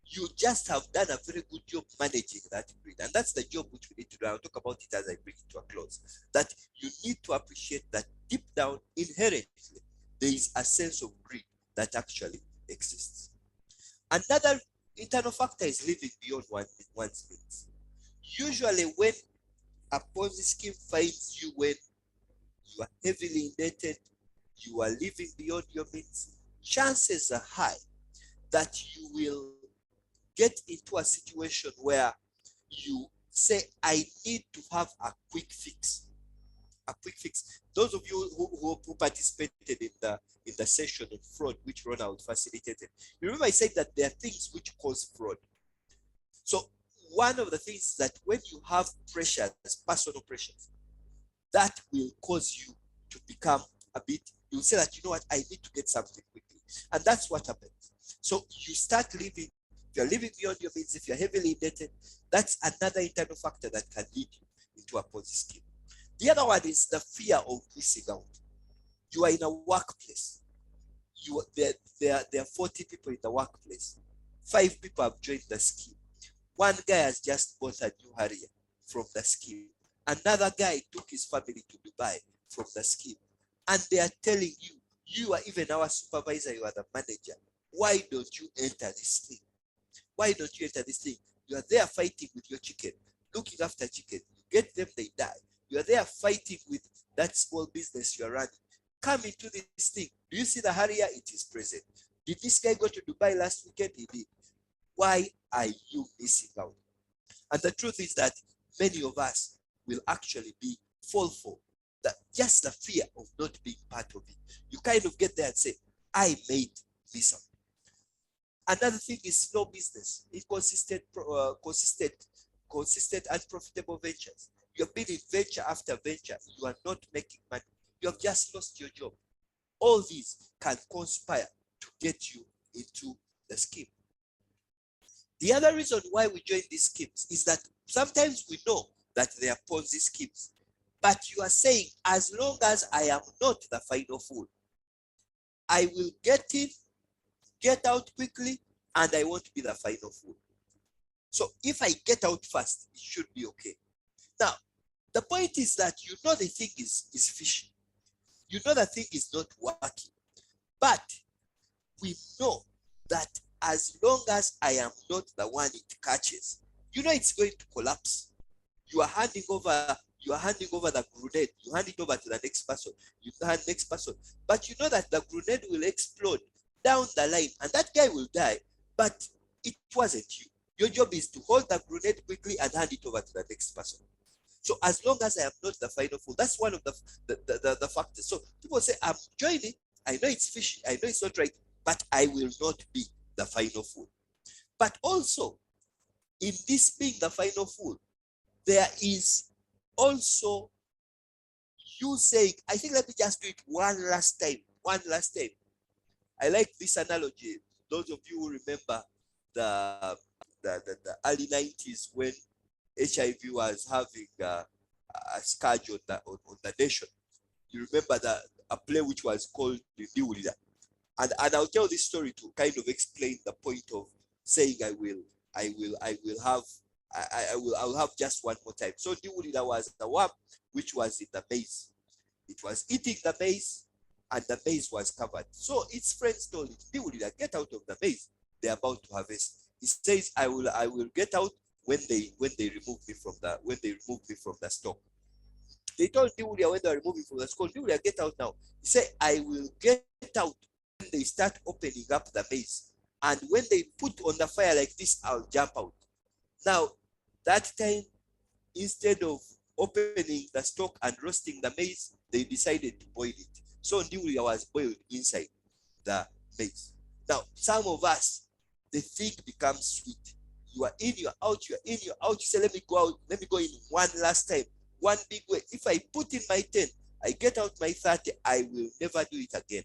You just have done a very good job managing that greed. And that's the job which we need to do. I'll talk about it as I bring it to a close. That you need to appreciate that deep down, inherently, there is a sense of greed that actually exists. Another internal factor is living beyond one's means. Usually when a Ponzi scheme finds you when you are heavily indebted, you are living beyond your means, chances are high that you will get into a situation where you say, I need to have a quick fix. A quick fix. Those of you who participated in the session on fraud, which Ronald facilitated, you remember I said that there are things which cause fraud. So one of the things is that when you have pressures, personal pressures, that will cause you to become a bit, you'll say that, you know what, I need to get something quickly. And that's what happens. So you start living, if you're living beyond your means, if you're heavily indebted, that's another internal factor that can lead you into a Ponzi scheme. The other one is the fear of missing out. You are in a workplace. There are 40 people in the workplace. 5 people have joined the scheme. One guy has just bought a new Harrier from the scheme. Another guy took his family to Dubai from the scheme. And they are telling you, you are even our supervisor, you are the manager. Why don't you enter this thing? Why don't you enter this thing? You are there fighting with your chicken, looking after chicken. You get them, they die. You are there fighting with that small business you are running. Come into this thing. Do you see the Harrier? It is present. Did this guy go to Dubai last weekend? He did. why are you missing out? And the truth is that many of us will actually fall for that, just the fear of not being part of it. You kind of get there and say, I made this up. Another thing is slow business, inconsistent, consistent and profitable ventures. You have been in venture after venture, you are not making money. You have just lost your job. All these can conspire to get you into the scheme. The other reason why we join these schemes is that sometimes we know that they are Ponzi schemes, but you are saying, as long as I am not the final fool, I will get in, get out quickly, and I won't be the final fool. So if I get out fast, it should be okay. Now, the point is that you know the thing is fishy. You know the thing is not working. But we know that as long as I am not the one it catches, you know it's going to collapse. You are handing over the grenade. You hand it over to the next person. You hand next person. But you know that the grenade will explode down the line and that guy will die. But it wasn't you. Your job is to hold the grenade quickly and hand it over to the next person. So as long as I am not the final fool, that's one of the factors. So people say, I'm joining. I know it's fishy. I know it's not right, but I will not be the final fool. But also, in this being the final fool, there is also you saying, I think let me just do it one last time. I like this analogy. Those of you who remember the early 90s when HIV was having a scourge on the nation. You remember a play which was called The New Leader. And I'll tell this story to kind of explain the point of saying I will have just one more time. So New Leader was the worm which was in the maize. It was eating the maize and the maize was covered. So its friends told it, New Leader, get out of the maize. They're about to harvest. He says, I will get out when they remove me from the stock. They told Julia when they are removing from the stock, Julia, get out now. He said, I will get out when they start opening up the maize. And when they put on the fire like this, I'll jump out. Now, that time, instead of opening the stock and roasting the maize, they decided to boil it. So Julia was boiled inside the maize. Now, some of us, the thing becomes sweet. You are in, you're out, you're in, you're out. You say, let me go out, let me go in one last time, one big way. If I put in my 10, I get out my 30, I will never do it again.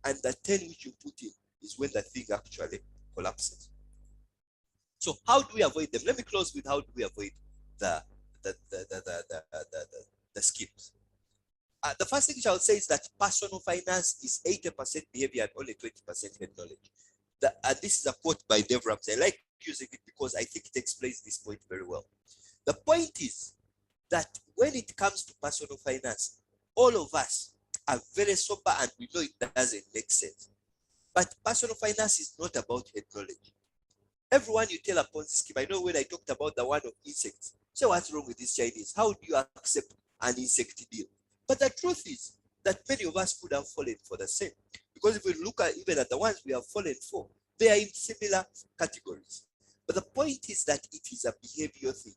And the 10 which you put in is when the thing actually collapses. So how do we avoid them? Let me close with how do we avoid the schemes. The first thing I would say is that personal finance is 80% behavior and only 20% head knowledge. This is a quote by Dave Ramsey. I like using it because I think it explains this point very well. The point is that when it comes to personal finance, all of us are very sober and we know it doesn't make sense. But personal finance is not about head knowledge. Everyone you tell a Ponzi scheme, I know when I talked about the one of insects, so what's wrong with these Chinese? How do you accept an insect deal? But the truth is that many of us could have fallen for the same. Because if we look at even at the ones we have fallen for, they are in similar categories. But the point is that it is a behavior thing.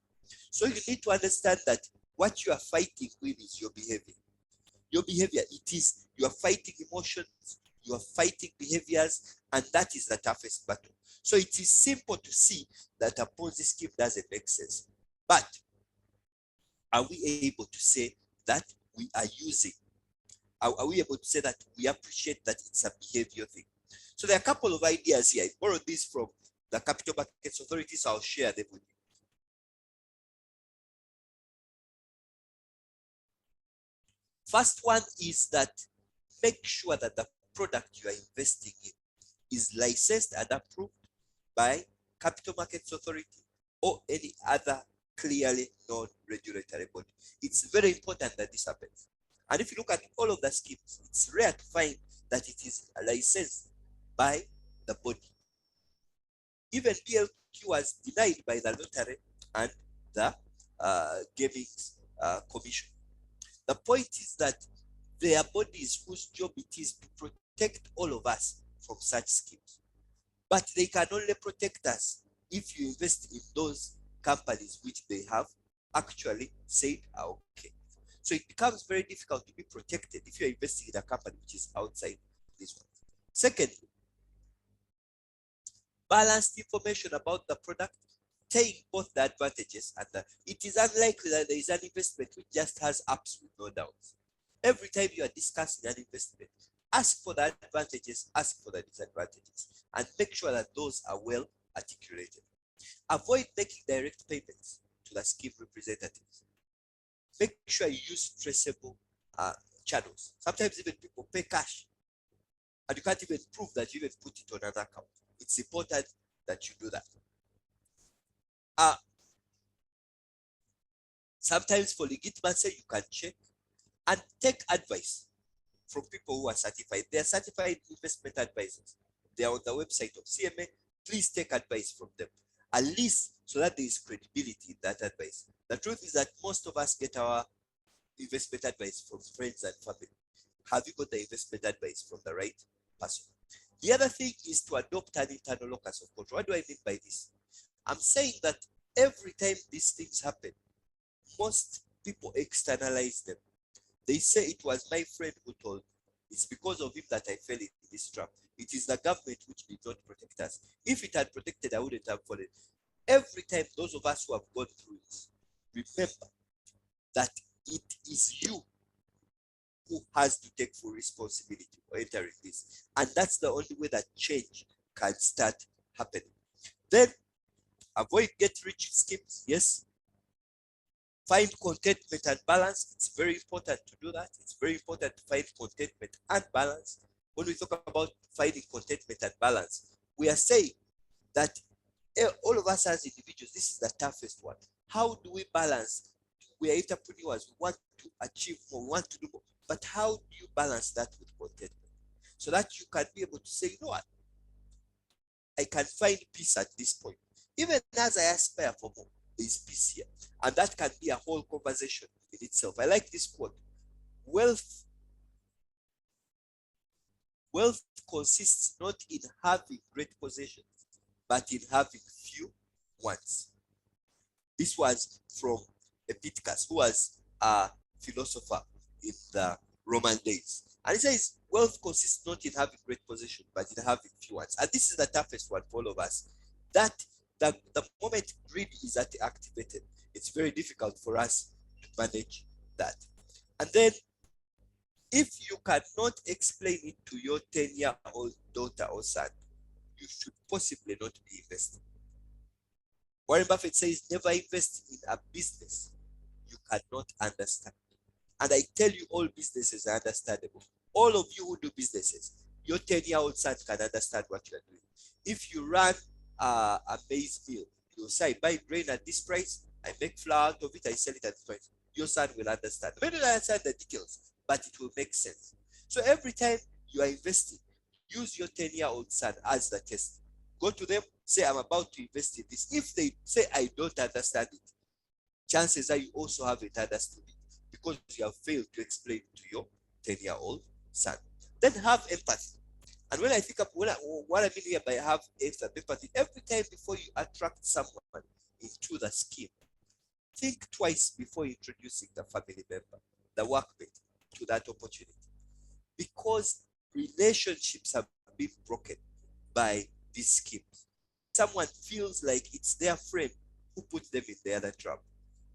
So you need to understand that what you are fighting with is your behavior. Your behavior, you are fighting emotions, you are fighting behaviors, and that is the toughest battle. So it is simple to see that a Ponzi scheme doesn't make sense. But are we able to say that we are using? Are we able to say that we appreciate that it's a behavior thing? So there are a couple of ideas here. I borrowed this from the Capital Markets Authority, so I'll share them with you. First one is that make sure that the product you are investing in is licensed and approved by Capital Markets Authority or any other clearly non-regulatory body. It's very important that this happens. And if you look at all of the schemes, it's rare to find that it is licensed by the body. Even PLQ was denied by the lottery and the gaming commission. The point is that there are bodies whose job it is to protect all of us from such schemes. but they can only protect us if you invest in those companies which they have actually said are okay. So it becomes very difficult to be protected if you're investing in a company which is outside this one. Secondly, balanced information about the product, take both the advantages and it is unlikely that there is an investment which just has ups with no downs. Every time you are discussing an investment, ask for the advantages, ask for the disadvantages, and make sure that those are well articulated. Avoid making direct payments to the scheme representatives. Make sure you use traceable channels. Sometimes even people pay cash, and you can't even prove that you even put it on an account. It's important that you do that. Sometimes for legitimacy, you can check and take advice from people who are certified. They are certified investment advisors. They are on the website of CMA. Please take advice from them, at least so that there is credibility in that advice. The truth is that most of us get our investment advice from friends and family. Have you got the investment advice from the right person? The other thing is to adopt an internal locus of control. What do I mean by this? I'm saying that every time these things happen, most people externalize them. They say it was my friend who told me. It's because of him that I fell in this trap. It is the government which did not protect us. If it had protected, I wouldn't have fallen. Every time, those of us who have gone through this, remember that it is you who has to take full responsibility for entering this. And that's the only way that change can start happening. Then, avoid get-rich schemes. Yes. Find contentment and balance. It's very important to do that. It's very important to find contentment and balance. When we talk about finding contentment and balance, we are saying that all of us as individuals, this is the toughest one. How do we balance? We are entrepreneurs. We want to achieve more. We want to do more. But how do you balance that with contentment? So that you can be able to say, you know what? I can find peace at this point. Even as I aspire for more, there is peace here. And that can be a whole conversation in itself. I like this quote. Wealth consists not in having great possessions, but in having few ones. This was from Epictetus, who was a philosopher in the Roman days. And he says, wealth consists not in having great possessions, but in having few ones. And this is the toughest one for all of us. That the moment greed is activated, it's very difficult for us to manage that. And then, if you cannot explain it to your 10-year-old daughter or son, you should possibly not be investing. Warren Buffett says, never invest in a business you cannot understand. And I tell you, all businesses are understandable. All of you who do businesses, your 10-year-old son can understand what you are doing. If you run a maize mill, you'll say, I buy grain at this price, I make flour out of it, I sell it at this price. Your son will understand. May not understand the details, but it will make sense. So every time you are investing, use your 10-year-old son as the test. Go to them, say, I'm about to invest in this. If they say, I don't understand it, chances are you also haven't understood it because you have failed to explain to your 10-year-old son. Then have empathy. And when I think of what I mean here by have empathy, every time before you attract someone into the scheme, think twice before introducing the family member, the workmate, to that opportunity. Because relationships have been broken by these schemes. Someone feels like it's their friend who put them in the other trap.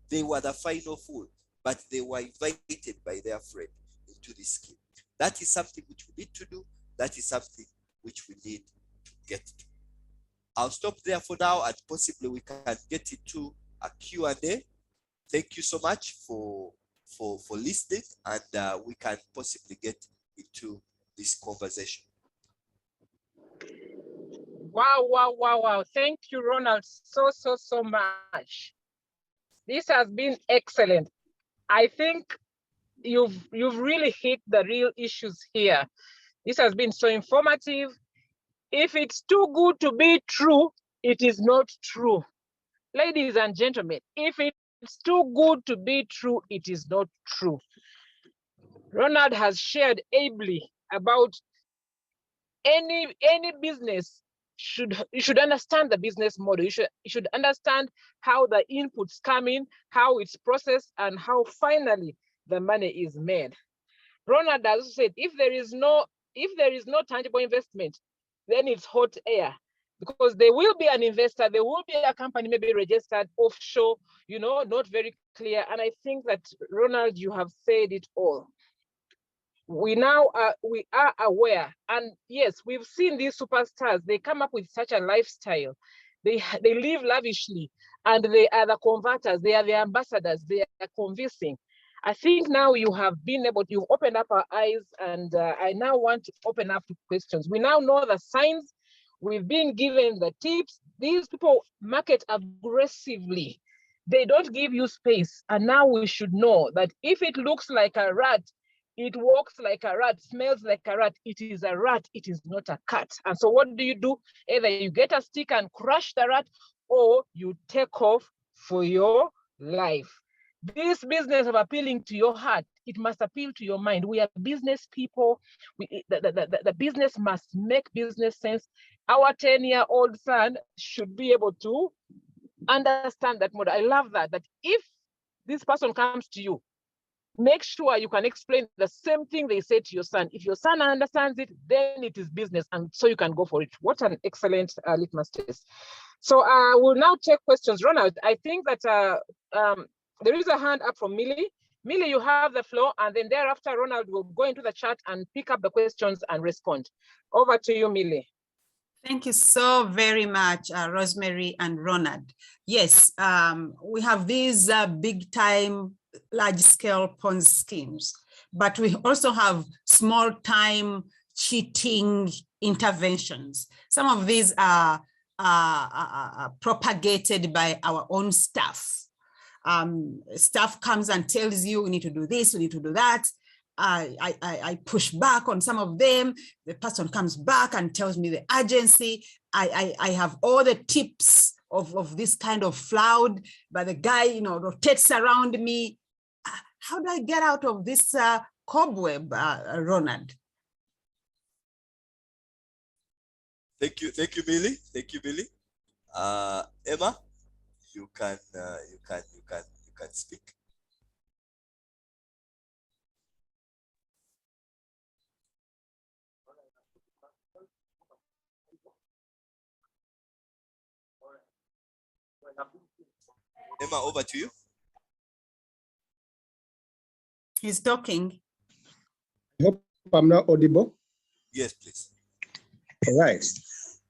They were the final fool, but they were invited by their friend into this scheme. That is something which we need to do. That is something which we need to get to. I'll stop there for now, and possibly we can get into a Q&A. Thank you so much for listening, and we can possibly get into this conversation. Wow. Thank you, Ronald, so much. This has been excellent. I think you've really hit the real issues here. This has been so informative. If it's too good to be true, it is not true. Ladies and gentlemen, if it's too good to be true, it is not true. Ronald has shared ably about any business you should understand the business model. You should understand how the inputs come in, how it's processed, and how finally the money is made. Ronald also said, if there is no tangible investment, then it's hot air, because there will be an investor, there will be a company maybe registered offshore, not very clear. And I think that, Ronald, you have said it all. We are aware, and yes, we've seen these superstars. They come up with such a lifestyle. They live lavishly, and they are the converters. They are the ambassadors. They are convincing. I think now you've opened up our eyes, and I now want to open up to questions. We now know the signs. We've been given the tips. These people market aggressively. They don't give you space. And now we should know that if it looks like a rat, it walks like a rat, smells like a rat, it is a rat, it is not a cat. And so what do? Either you get a stick and crush the rat, or you take off for your life. This business of appealing to your heart, it must appeal to your mind. We are business people. The business must make business sense. Our 10-year-old son should be able to understand that model. I love that if this person comes to you, make sure you can explain the same thing they say to your son. If your son understands it, then it is business, and so you can go for it. What an excellent litmus test. So we'll now take questions. Ronald, I think that there is a hand up from Millie. Millie, you have the floor, and then thereafter, Ronald will go into the chat and pick up the questions and respond. Over to you, Millie. Thank you so very much, Rosemary and Ronald. Yes, we have these big time, large scale Ponzi schemes, but we also have small time cheating interventions. Some of these are propagated by our own staff. Staff comes and tells you, we need to do this, we need to do that. I push back on some of them. The person comes back and tells me the urgency. I have all the tips of this kind of fraud, but the guy, rotates around me. How do I get out of this cobweb, Ronald? Thank you, Billy. Thank you, Billy. Emma, you can speak. Emma, over to you. He's talking. I hope I'm not audible. Yes, please. All right.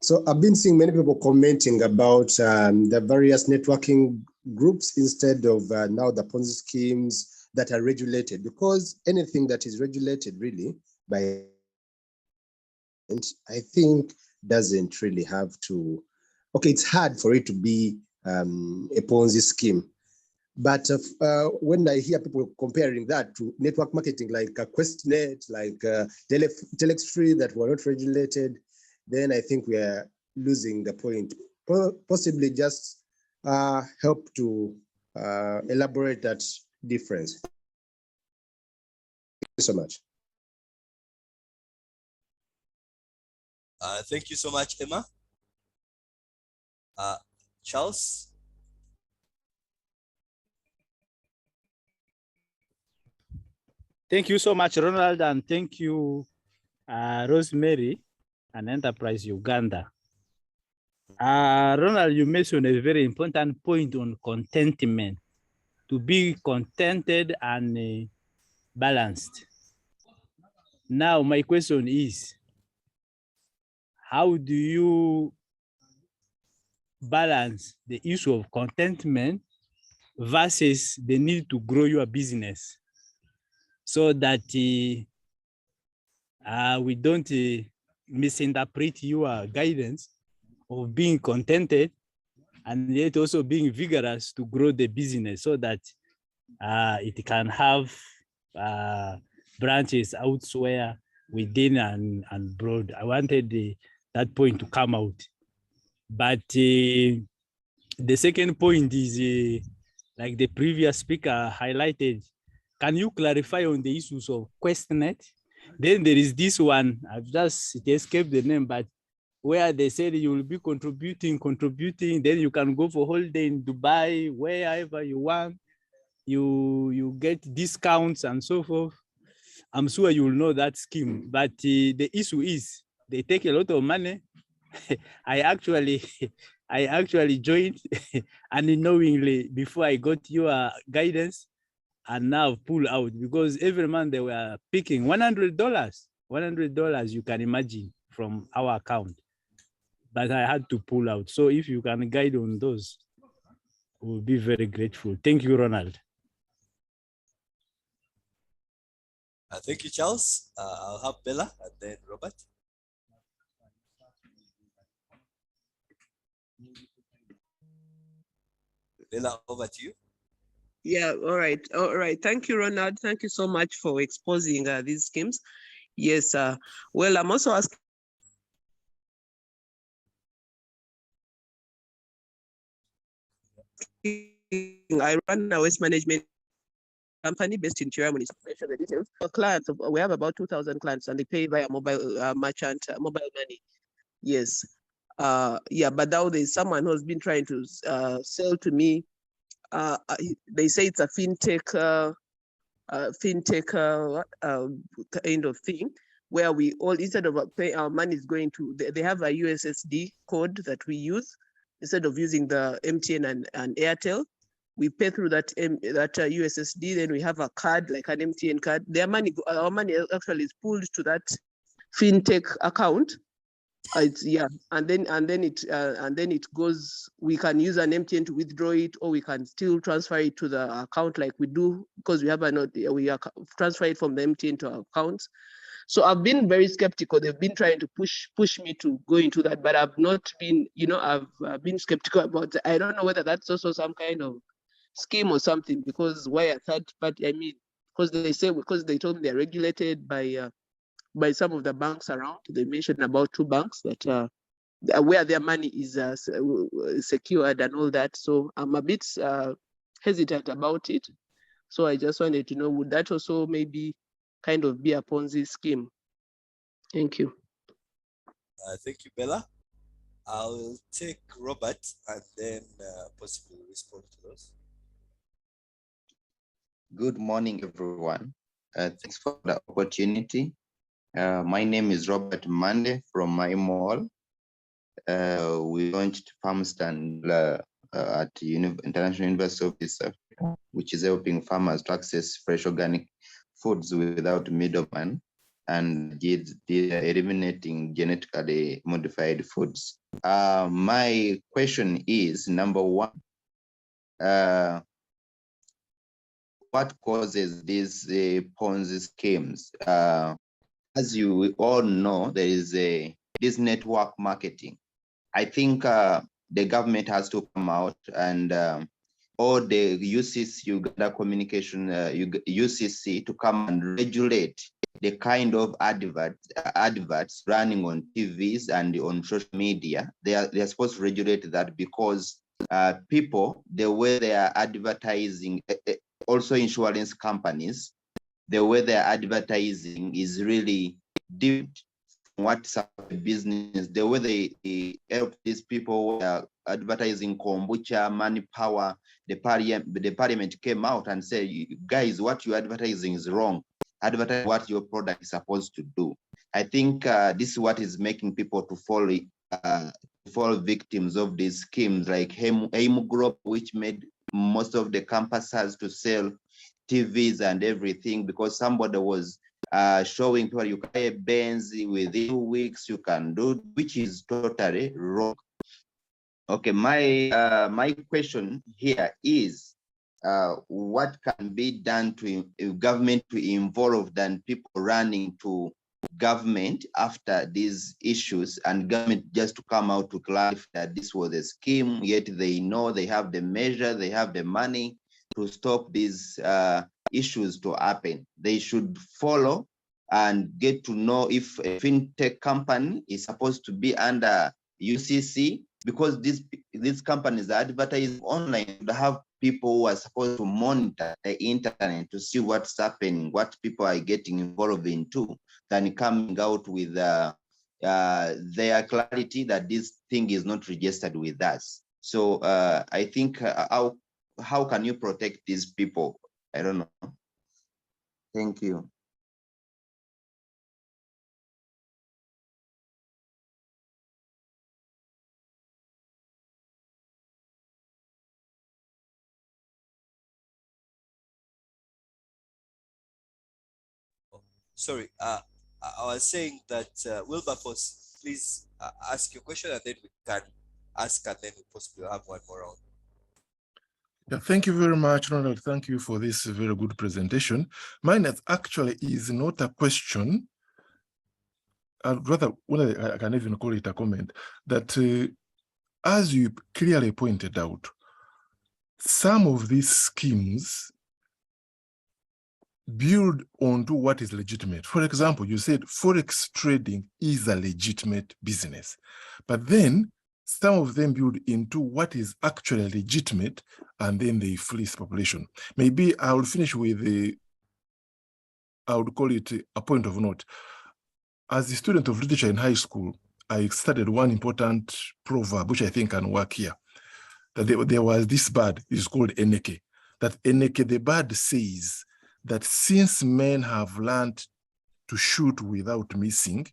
So I've been seeing many people commenting about the various networking groups instead of now the Ponzi schemes that are regulated, because anything that is regulated really by, I think, doesn't really have to, okay, it's hard for it to be a Ponzi scheme. But when I hear people comparing that to network marketing like QuestNet, like Telextree that were not regulated, then I think we are losing the point. Possibly just help to elaborate that difference. Thank you so much. Thank you so much, Emma. Charles? Thank you so much, Ronald, and thank you, Rosemary and Enterprise Uganda. Ronald, you mentioned a very important point on contentment, to be contented and balanced. Now, my question is, how do you balance the issue of contentment versus the need to grow your business, so that we don't misinterpret your guidance of being contented and yet also being vigorous to grow the business, so that it can have branches elsewhere within and abroad. I wanted that point to come out. But the second point is, like the previous speaker highlighted, can you clarify on the issues of QuestNet? Then there is this one, it escaped the name, but where they said you will be contributing, then you can go for holiday in Dubai, wherever you want. You get discounts and so forth. I'm sure you will know that scheme, but the issue is they take a lot of money. I actually joined unknowingly before I got your guidance, and now pull out because every month they were picking $100. $100, you can imagine, from our account. But I had to pull out. So if you can guide on those, we'll be very grateful. Thank you, Ronald. Thank you, Charles. I'll have Bella and then Robert. Bella, over to you. Yeah, all right. Thank you, Ronald. Thank you so much for exposing these schemes. Yes, well, I'm also asking I run a waste management company based in Chira municipality. The details. For clients, we have about 2,000 clients, and they pay via mobile merchant, mobile money. Yes. Yeah, but now there's someone who's been trying to sell to me. They say it's a fintech kind of thing, where we all, instead of pay our money is going to, they have a USSD code that we use instead of using the MTN and Airtel. We pay through that USSD. Then we have a card, like an MTN card. Their money, our money actually is pulled to that fintech account. It's, yeah, and then it goes. We can use an MTN to withdraw it, or we can still transfer it to the account like we do, because we have we transfer it from the MTN to our accounts. So I've been very skeptical. They've been trying to push me to go into that, but I've not been, I've been skeptical about it. I don't know whether that's also some kind of scheme or something, because why a third party? I mean, because they told me they're regulated by some of the banks around. They mentioned about 2 banks that where their money is secured and all that. So I'm a bit hesitant about it. So I just wanted to know, would that also maybe kind of be a Ponzi scheme? Thank you. Thank you, Bella. I'll take Robert and then possibly respond to those. Good morning, everyone. Thanks for the opportunity. My name is Robert Mande from my mall. We launched Farmstand at International University of East Africa, which is helping farmers to access fresh organic foods without middlemen, and eliminating genetically modified foods. My question is, number one, what causes these Ponzi schemes? As you all know, there is this network marketing. I think the government has to come out and or the UCC, Uganda Communication, UCC, to come and regulate the kind of adverts running on TVs and on social media. They are supposed to regulate that, because people, the way they are advertising, also insurance companies, the way they're advertising is really different from what's a business. The way they help these people advertising kombucha, money power, the parliament came out and said, guys, what you're advertising is wrong. Advertise what your product is supposed to do. I think this is what is making people to fall victims of these schemes, like AIM Group, which made most of the campuses to sell TVs and everything, because somebody was showing people you can buy a Benz within 2 weeks, you can do, which is totally wrong. Okay, my question here is, what can be done to government to involve than people running to government after these issues, and government just to come out to clarify that this was a scheme, yet they know they have the measure, they have the money to stop these issues to happen. They should follow and get to know if a fintech company is supposed to be under UCC, because these companies are advertising online. They have people who are supposed to monitor the internet to see what's happening, what people are getting involved into, than coming out with their clarity that this thing is not registered with us. So I think how can you protect these people? I don't know. Thank you. Sorry, I was saying that Wilberforce, please ask your question and then we can ask and then we possibly have one more round. Yeah, thank you very much, Ronald. Thank you for this very good presentation. Mine actually is not a question, rather, well, I can even call it a comment, that as you clearly pointed out, some of these schemes build onto what is legitimate. For example, you said Forex trading is a legitimate business, but then some of them build into what is actually legitimate, and then they fleece population. Maybe I will finish with I would call it a point of note. As a student of literature in high school, I studied one important proverb, which I think can work here. That there was this bird, it's called Eneke. That Eneke, the bird says that since men have learned to shoot without missing,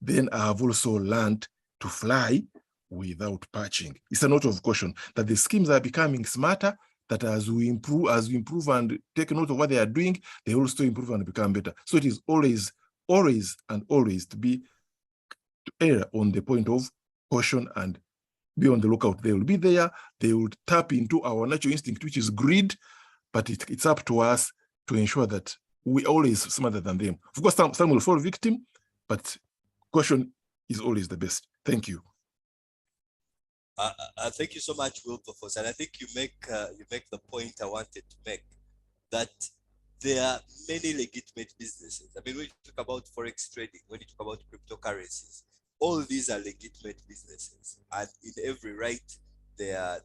then I have also learned to fly without perching. It's a note of caution that the schemes are becoming smarter, that as we improve and take note of what they are doing, they also improve and become better. So it is always to err on the point of caution and be on the lookout. They will be there. They will tap into our natural instinct, which is greed, but it's up to us to ensure that we always smarter than them. Of course, some will fall victim, but caution is always the best. Thank you. Thank you so much, Wilberforce. And I think you make the point I wanted to make, that there are many legitimate businesses. I mean, when you talk about Forex trading, when you talk about cryptocurrencies, all these are legitimate businesses. And in every right, they are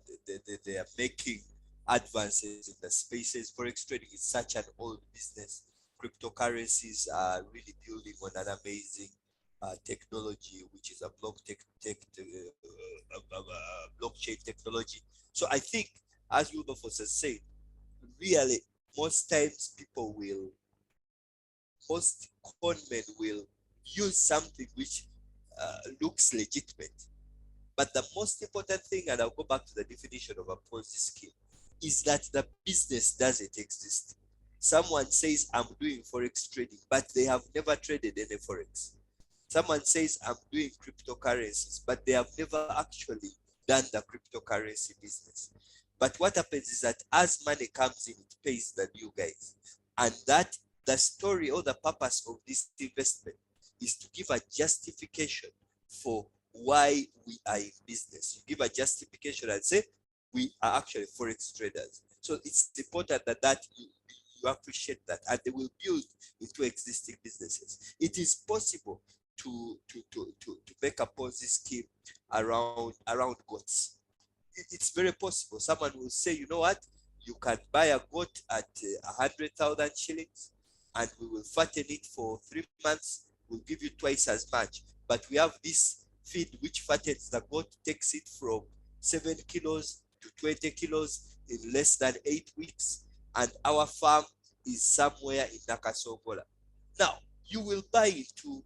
making advances in the spaces. Forex trading is such an old business. Cryptocurrencies are really building on an amazing technology, which is a blockchain technology. So I think, as Wilberforce has said, really, most times most conmen will use something which looks legitimate. But the most important thing, and I'll go back to the definition of a Ponzi scheme, is that the business doesn't exist. Someone says, I'm doing Forex trading, but they have never traded any Forex. Someone says, I'm doing cryptocurrencies, but they have never actually done the cryptocurrency business. But what happens is that as money comes in, it pays the new guys. And that the story or the purpose of this investment is to give a justification for why we are in business. You give a justification and say, we are actually Forex traders. So it's important that you appreciate that, and they will build into existing businesses. It is possible to make a Ponzi scheme around goats. It's very possible. Someone will say, you know what, you can buy a goat at 100,000 shillings, and we will fatten it for 3 months. We'll give you twice as much. But we have this feed which fattens the goat, takes it from 7 kilos to 20 kilos in less than 8 weeks. And our farm is somewhere in Nakasongola. Now, you will buy into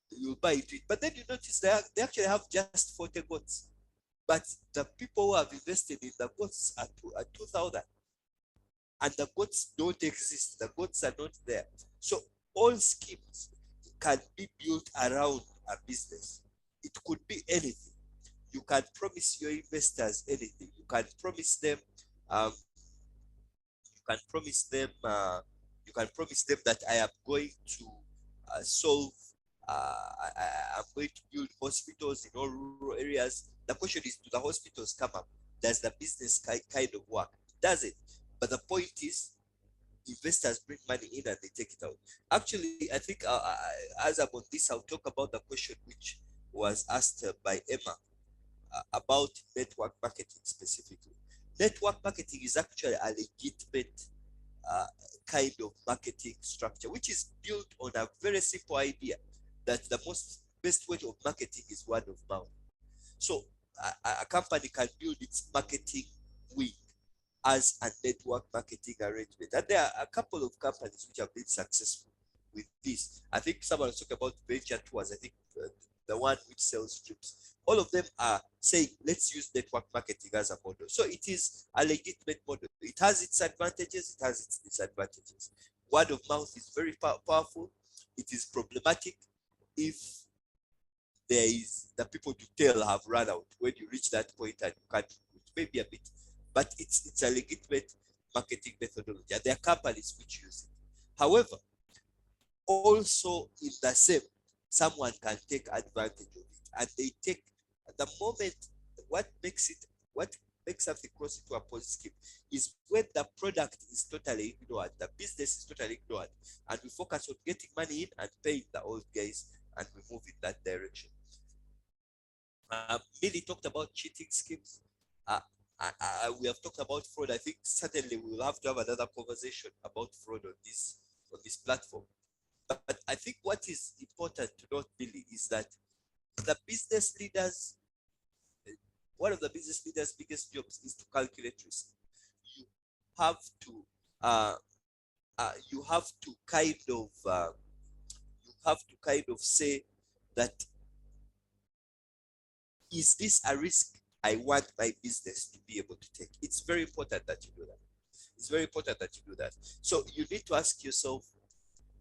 you will buy into it. But then you notice they actually have just 40 goats. But the people who have invested in the goats are 2,000. And the goats don't exist. The goats are not there. So all schemes can be built around a business. It could be anything. You can promise your investors anything. You can promise them that I am going to solve I'm going to build hospitals in all rural areas. The question is, do the hospitals come up? Does the business kind of work? Does it? But the point is, investors bring money in and they take it out. Actually, I think as I'm on this, I'll talk about the question which was asked by Emma about network marketing specifically. Network marketing is actually a legitimate kind of marketing structure, which is built on a very simple idea. that the best way of marketing is word of mouth. So a company can build its marketing wing as a network marketing arrangement. And there are a couple of companies which have been successful with this. I think someone was talking about venture tours. I think the one which sells trips. All of them are saying, let's use network marketing as a model. So it is a legitimate model. It has its advantages, it has its disadvantages. Word of mouth is very powerful. It is problematic if there is the people to tell have run out when you reach that point and you can't, maybe a bit, but it's a legitimate marketing methodology. And there are companies which use it. However, also in the same, someone can take advantage of it, and they take at the moment. What makes something cross into a Ponzi scheme is when the product is totally ignored, the business is totally ignored, and we focus on getting money in and paying the old guys, and we move in that direction. Millie talked about cheating schemes. We have talked about fraud. I think certainly we will have to have another conversation about fraud on this platform. But I think what is important to note, Billy, is that the business leaders, one of the business leaders' biggest jobs is to calculate risk. You have to kind of say that, is this a risk I want my business to be able to take? It's very important that you do that. It's very important that you do that. So you need to ask yourself,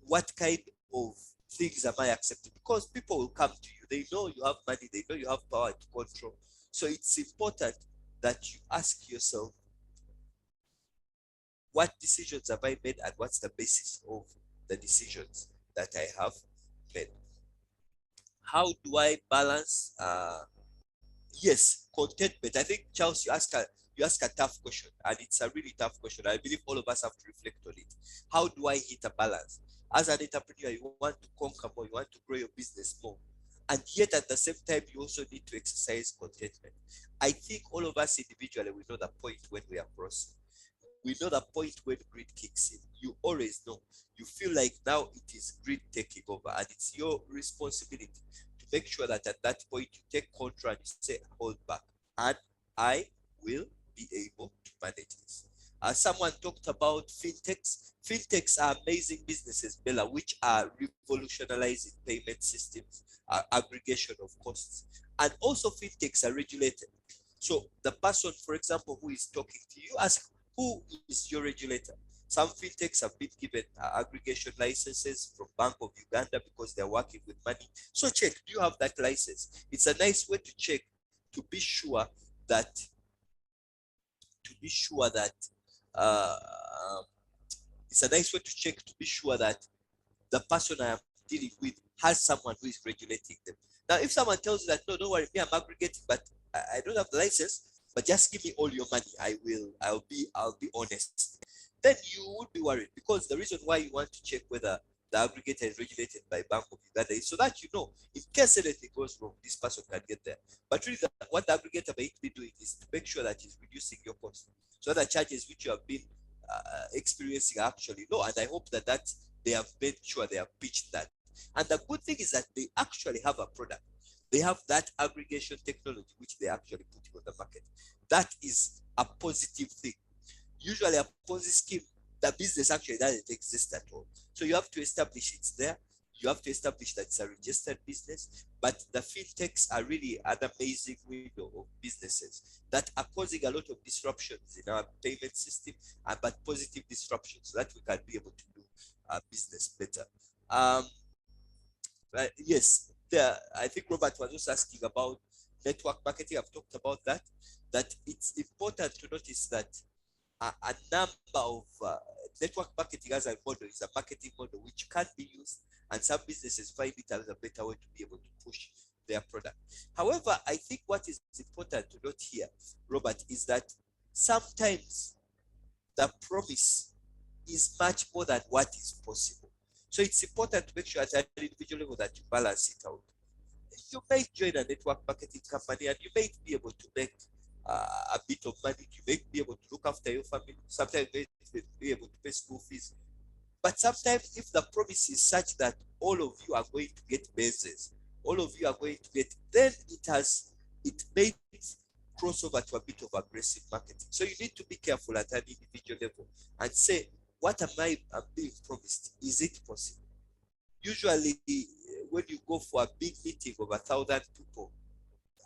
what kind of things am I accepting? Because people will come to you. They know you have money. They know you have power to control. So it's important that you ask yourself, what decisions have I made and what's the basis of the decisions that I have made? How do I balance yes, contentment? I think, Charles, you ask a tough question, and it's a really tough question. I believe all of us have to reflect on it. How do I hit a balance? As an entrepreneur, you want to conquer more, you want to grow your business more, and yet at the same time, you also need to exercise contentment. I think all of us individually, we know the point when we are crossing. We know the point when greed kicks in. You always know. You feel like now it is greed taking over, and it's your responsibility to make sure that at that point you take control and you say, hold back, and I will be able to manage this. Someone talked about fintechs. Fintechs are amazing businesses, Bella, which are revolutionizing payment systems, aggregation of costs, and also fintechs are regulated. So the person, for example, who is talking to you, ask, who is your regulator? Some fintechs have been given aggregation licenses from Bank of Uganda because they're working with money. So check, do you have that license? It's a nice way to check to be sure that it's a nice way to check to be sure that the person I am dealing with has someone who is regulating them. Now, if someone tells you that, no, don't worry, me, I'm aggregating, but I don't have the license, but just give me all your money, I'll be honest, then you would be worried, because the reason why you want to check whether the aggregator is regulated by Bank of Uganda is so that you know, in case anything goes wrong, this person can get there. But really, what the aggregator may be doing is to make sure that he's reducing your cost, so the charges which you have been experiencing are actually low. And I hope that they have made sure they have pitched that. And the good thing is that they actually have a product. They have that aggregation technology which they actually putting on the market. That is a positive thing. Usually a Ponzi scheme, the business actually doesn't exist at all. So you have to establish it's there. You have to establish that it's a registered business. But the fintechs are really an amazing window of businesses that are causing a lot of disruptions in our payment system, but positive disruptions so that we can be able to do our business better. Yes, I think Robert was also asking about network marketing. I've talked about that it's important to notice that a number of network marketing as a model is a marketing model which can be used, and some businesses find it as a better way to be able to push their product. However, I think what is important to note here, Robert, is that sometimes the promise is much more than what is possible. So it's important to make sure at an individual level that you balance it out. You may join a network marketing company and you may be able to make a bit of money. You may be able to look after your family. Sometimes you may be able to pay school fees. But sometimes if the promise is such that all of you are going to get bases. All of you are going to get, then it makes crossover to a bit of aggressive marketing. So you need to be careful at an individual level and say, what am I being promised? Is it possible? Usually, when you go for a big meeting of 1,000 people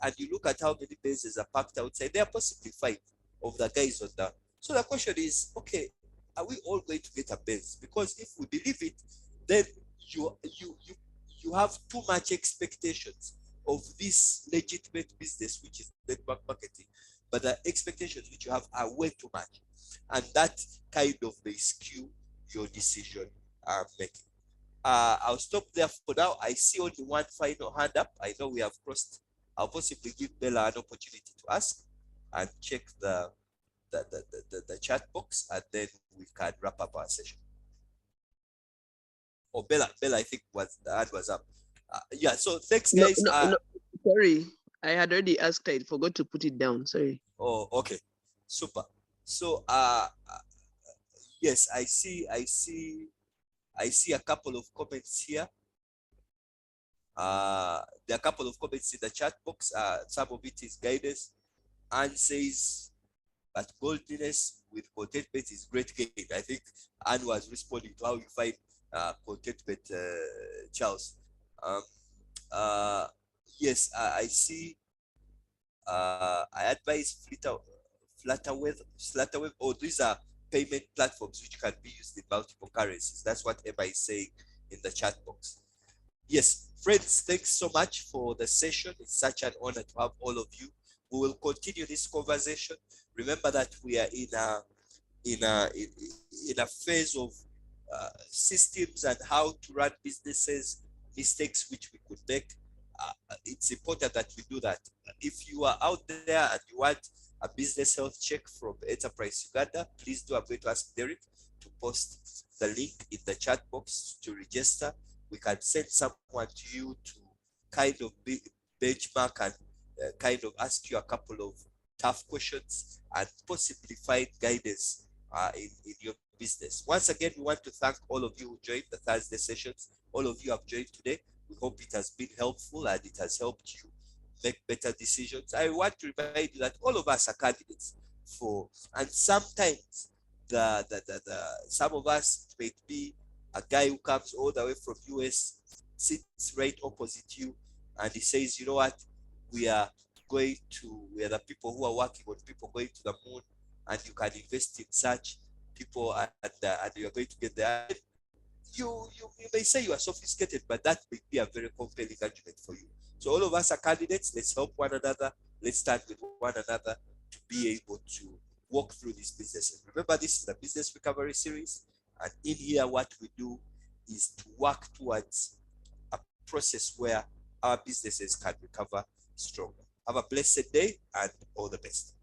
and you look at how many bases are packed outside, there are possibly 5 of the guys on the. So the question is, okay, are we all going to get a base? Because if we believe it, then you have too much expectations of this legitimate business, which is network marketing, but the expectations which you have are way too much, and that kind of may skew your decision making. I'll stop there for now. I see only one final hand up. I know we have crossed. I'll possibly give Bella an opportunity to ask and check the chat box, and then we can wrap up our session. Oh, Bella, I think the hand was up. Yeah, so thanks, guys. No, sorry, I had already asked. I forgot to put it down. Sorry. Oh, okay, super. So, yes, I see a couple of comments here. There are a couple of comments in the chat box. Some of it is guidance. Anne says, but boldness with contentment is great gain. I think Anne was responding to how you find contentment, Charles. Yes, I see. I advise Flutterwave. Oh, these are payment platforms which can be used in multiple currencies. That's what Emma is saying in the chat box. Yes, friends, thanks so much for the session. It's such an honor to have all of you. We will continue this conversation. Remember that we are in a phase of systems and how to run businesses, mistakes which we could make. It's important that we do that. If you are out there and you want a business health check from Enterprise Uganda, please do. I'm going to ask Derek to post the link in the chat box to register. We can send someone to you to kind of benchmark and kind of ask you a couple of tough questions and possibly find guidance in your business. Once again, we want to thank all of you who joined the Thursday sessions. All of you have joined today. We hope it has been helpful and it has helped you make better decisions. I want to remind you that all of us are candidates for, and sometimes some of us may be a guy who comes all the way from US, sits right opposite you, and he says, you know what, we are the people who are working on people going to the moon, and you can invest in such people, and you are going to get there. You may say you are sophisticated, but that may be a very compelling argument for you. So all of us are candidates. Let's help one another. Let's stand with one another to be able to walk through these businesses. Remember, this is the business recovery series. And in here, what we do is to work towards a process where our businesses can recover stronger. Have a blessed day and all the best.